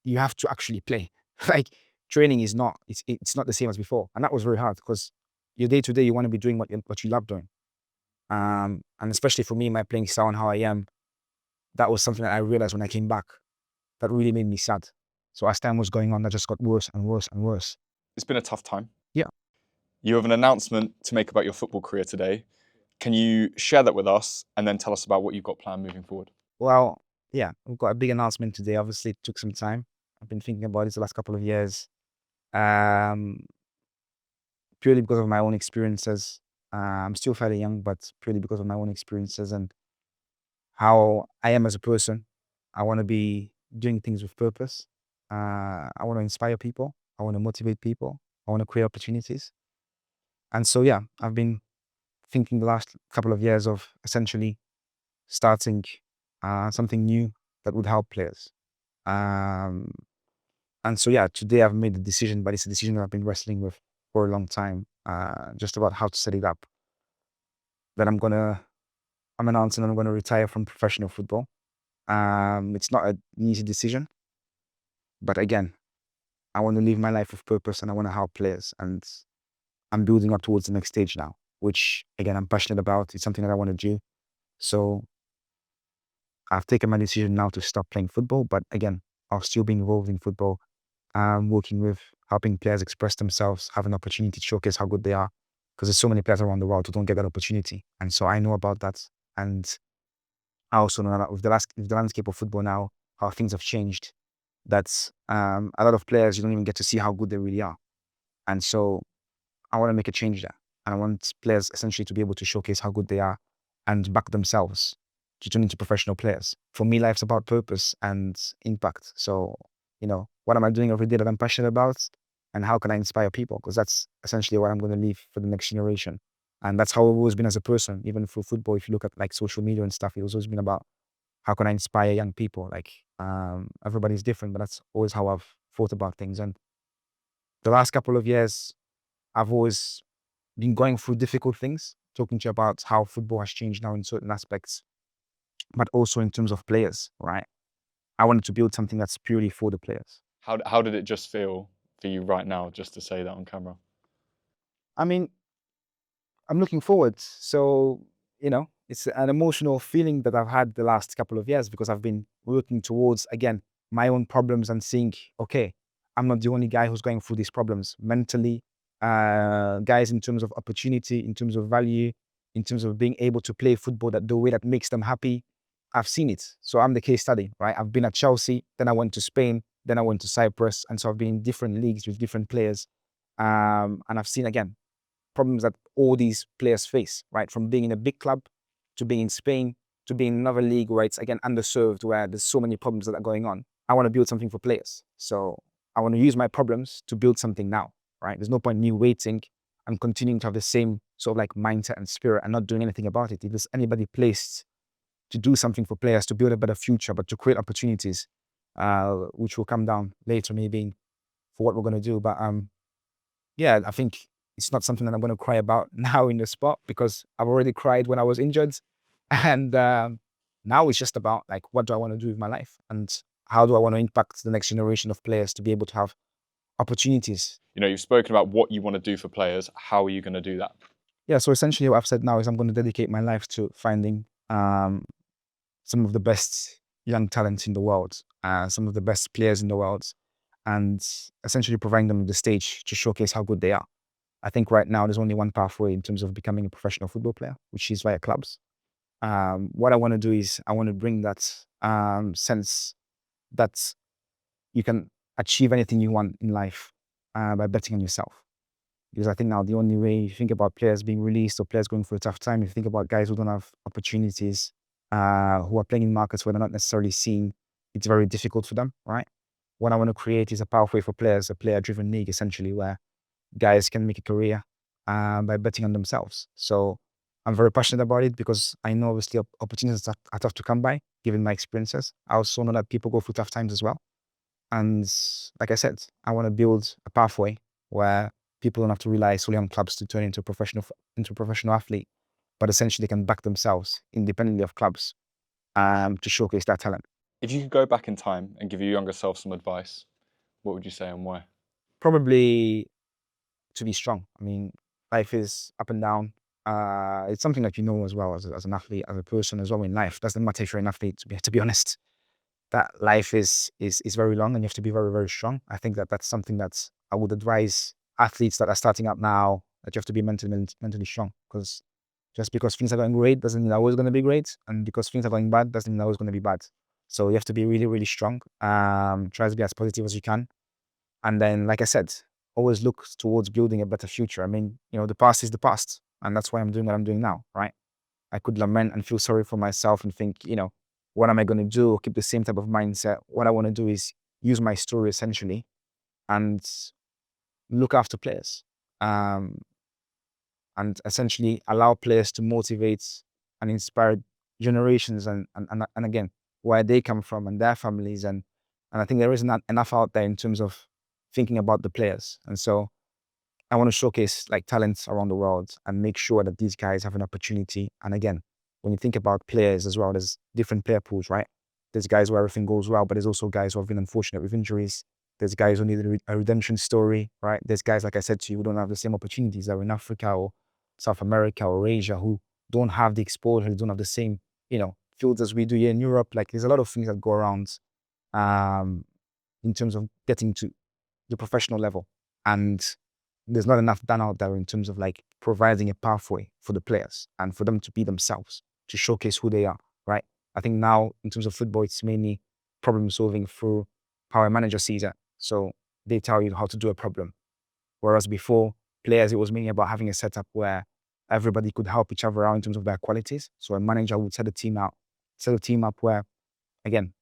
you have to actually play. Like training is not, it's not the same as before. And that was very hard because your day to day, you want to be doing what you love doing. And especially for me, my playing style and how I am, that was something that I realized when I came back that really made me sad. So as time was going on, that just got worse and worse and worse. It's been a tough time. Yeah. You have an announcement to make about your football career today. Can you share that with us and then tell us about what you've got planned moving forward? Well, yeah, we've got a big announcement today. Obviously, it took some time. I've been thinking about it the last couple of years. Purely because of my own experiences. I'm still fairly young, but purely because of my own experiences and how I am as a person. I want to be doing things with purpose. I want to inspire people. I want to motivate people. I want to create opportunities. And so, yeah, I've been thinking the last couple of years of essentially starting something new that would help players. And so, yeah, today I've made the decision, but it's a decision that I've been wrestling with for a long time, just about how to set it up. That I'm announcing I'm going to retire from professional football. It's not an easy decision. But again, I want to live my life with purpose and I want to help players. And I'm building up towards the next stage now, which again, I'm passionate about. It's something that I want to do. So I've taken my decision now to stop playing football, but again, I'll still be involved in football. Working with helping players express themselves, have an opportunity to showcase how good they are. Because there's so many players around the world who don't get that opportunity. And so I know about that. And I also know that with the landscape of football now, how things have changed, that's a lot of players, you don't even get to see how good they really are. And so I want to make a change there. And I want players essentially to be able to showcase how good they are and back themselves to turn into professional players. For me, life's about purpose and impact. So, what am I doing every day that I'm passionate about? And how can I inspire people? Because that's essentially what I'm going to leave for the next generation. And that's how I've always been as a person, even through football. If you look at like social media and stuff, it's always been about how can I inspire young people? Like, everybody's different, but that's always how I've thought about things. And the last couple of years, I've always been going through difficult things, talking to you about how football has changed now in certain aspects, but also in terms of players, right? I wanted to build something that's purely for the players. How did it just feel for you right now, just to say that on camera? I mean, I'm looking forward. So, it's an emotional feeling that I've had the last couple of years because I've been working towards, again, my own problems and seeing, okay, I'm not the only guy who's going through these problems mentally, guys, in terms of opportunity, in terms of value, in terms of being able to play football the way that makes them happy. I've seen it. So I'm the case study, right? I've been at Chelsea, then I went to Spain, then I went to Cyprus. And so I've been in different leagues with different players. And I've seen, again, problems that all these players face, right? From being in a big club to being in Spain to being in another league where it's, again, underserved, where there's so many problems that are going on. I want to build something for players. So I want to use my problems to build something now, right? There's no point in me waiting and continuing to have the same sort of like mindset and spirit and not doing anything about it. If there's anybody placed to do something for players, to build a better future, but to create opportunities, which will come down later maybe for what we're going to do. But yeah, I think it's not something that I'm going to cry about now in the spot because I've already cried when I was injured. And now it's just about like, what do I want to do with my life? And how do I want to impact the next generation of players to be able to have opportunities? You've spoken about what you want to do for players. How are you going to do that? Yeah, so essentially what I've said now is I'm going to dedicate my life to finding some of the best young talents in the world, some of the best players in the world, and essentially providing them the stage to showcase how good they are. I think right now there's only one pathway in terms of becoming a professional football player, which is via clubs. What I want to do is I want to bring that sense that you can achieve anything you want in life by betting on yourself. Because I think now the only way you think about players being released or players going through a tough time, you think about guys who don't have opportunities, who are playing in markets where they're not necessarily seen, it's very difficult for them, right? What I want to create is a pathway for players, a player-driven league, essentially, where guys can make a career by betting on themselves. So I'm very passionate about it because I know obviously opportunities are tough to come by, given my experiences. I also know that people go through tough times as well. And like I said, I want to build a pathway where people don't have to rely solely on clubs to turn into a professional athlete, but essentially they can back themselves independently of clubs to showcase their talent. If you could go back in time and give your younger self some advice, what would you say and why? Probably to be strong. I mean, life is up and down. It's something that you know as well as an athlete, as a person as well in life. Doesn't matter if you're an athlete, to be honest. That life is very long and you have to be very, very strong. I think that's something that I would advise athletes that are starting out now, that you have to be mentally strong, because just because things are going great doesn't mean they're always going to be great. And because things are going bad doesn't mean they're always going to be bad. So you have to be really, really strong. Try to be as positive as you can. And then, like I said, always look towards building a better future. I mean, the past is the past. And that's why I'm doing what I'm doing now, right? I could lament and feel sorry for myself and think, what am I going to do? Keep the same type of mindset. What I want to do is use my story essentially and look after players, and essentially allow players to motivate and inspire generations and again, where they come from and their families. And I think there isn't enough out there in terms of thinking about the players. And so I want to showcase like talents around the world and make sure that these guys have an opportunity. And again, when you think about players as well, there's different player pools, right? There's guys where everything goes well, but there's also guys who have been unfortunate with injuries. There's guys who need a redemption story, right? There's guys, like I said to you, who don't have the same opportunities that are in Africa or South America or Asia, who don't have the exposure, don't have the same, fields as we do here in Europe. Like, there's a lot of things that go around in terms of getting to the professional level. And there's not enough done out there in terms of like providing a pathway for the players and for them to be themselves, to showcase who they are, right? I think now in terms of football, it's mainly problem solving through how a manager sees it. So they tell you how to do a problem. Whereas before, players, it was mainly about having a setup where everybody could help each other out in terms of their qualities. So a manager would set a team up where, again,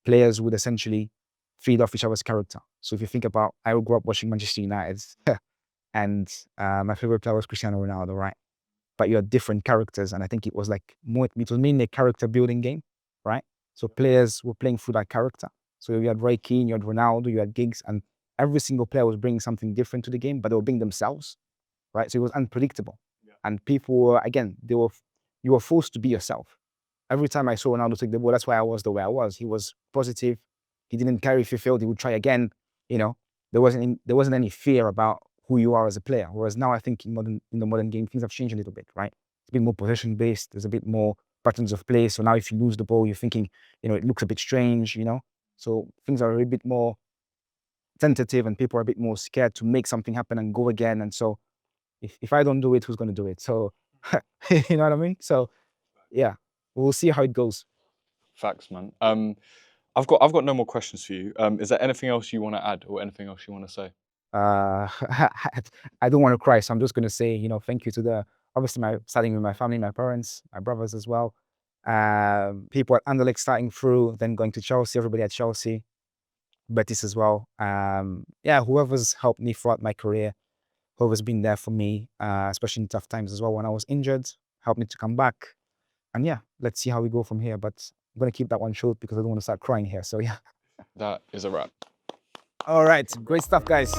players would essentially feed off each other's character. So if you think about, I grew up watching Manchester United and my favorite player was Cristiano Ronaldo, right? But you had different characters, and I think it was mainly a character building game, right? So players were playing through that character. So you had Roy Keane, you had Ronaldo, you had Giggs, and every single player was bringing something different to the game, but they were being themselves, right? So it was unpredictable. Yeah. And people were, again, you were forced to be yourself. Every time I saw Ronaldo take the ball, that's why I was the way I was. He was positive. He didn't care if he failed. He would try again. There wasn't any fear about who you are as a player. Whereas now I think in the modern game, things have changed a little bit, right? It's a bit more possession based. There's a bit more patterns of play. So now if you lose the ball, you're thinking, it looks a bit strange, So things are a bit more tentative and people are a bit more scared to make something happen and go again. And so if I don't do it, who's going to do it? So, you know what I mean? So yeah, we'll see how it goes. Facts, man. I've got no more questions for you. Is there anything else you want to add or anything else you want to say? I don't want to cry, so I'm just going to say, thank you to starting with my family, my parents, my brothers as well. People at Anderlecht starting through, then going to Chelsea, everybody at Chelsea, Betis as well. Whoever's helped me throughout my career, whoever's been there for me, especially in tough times as well. When I was injured, helped me to come back. And yeah, let's see how we go from here. But I'm going to keep that one short because I don't want to start crying here. So yeah. That is a wrap. All right. Great stuff, guys.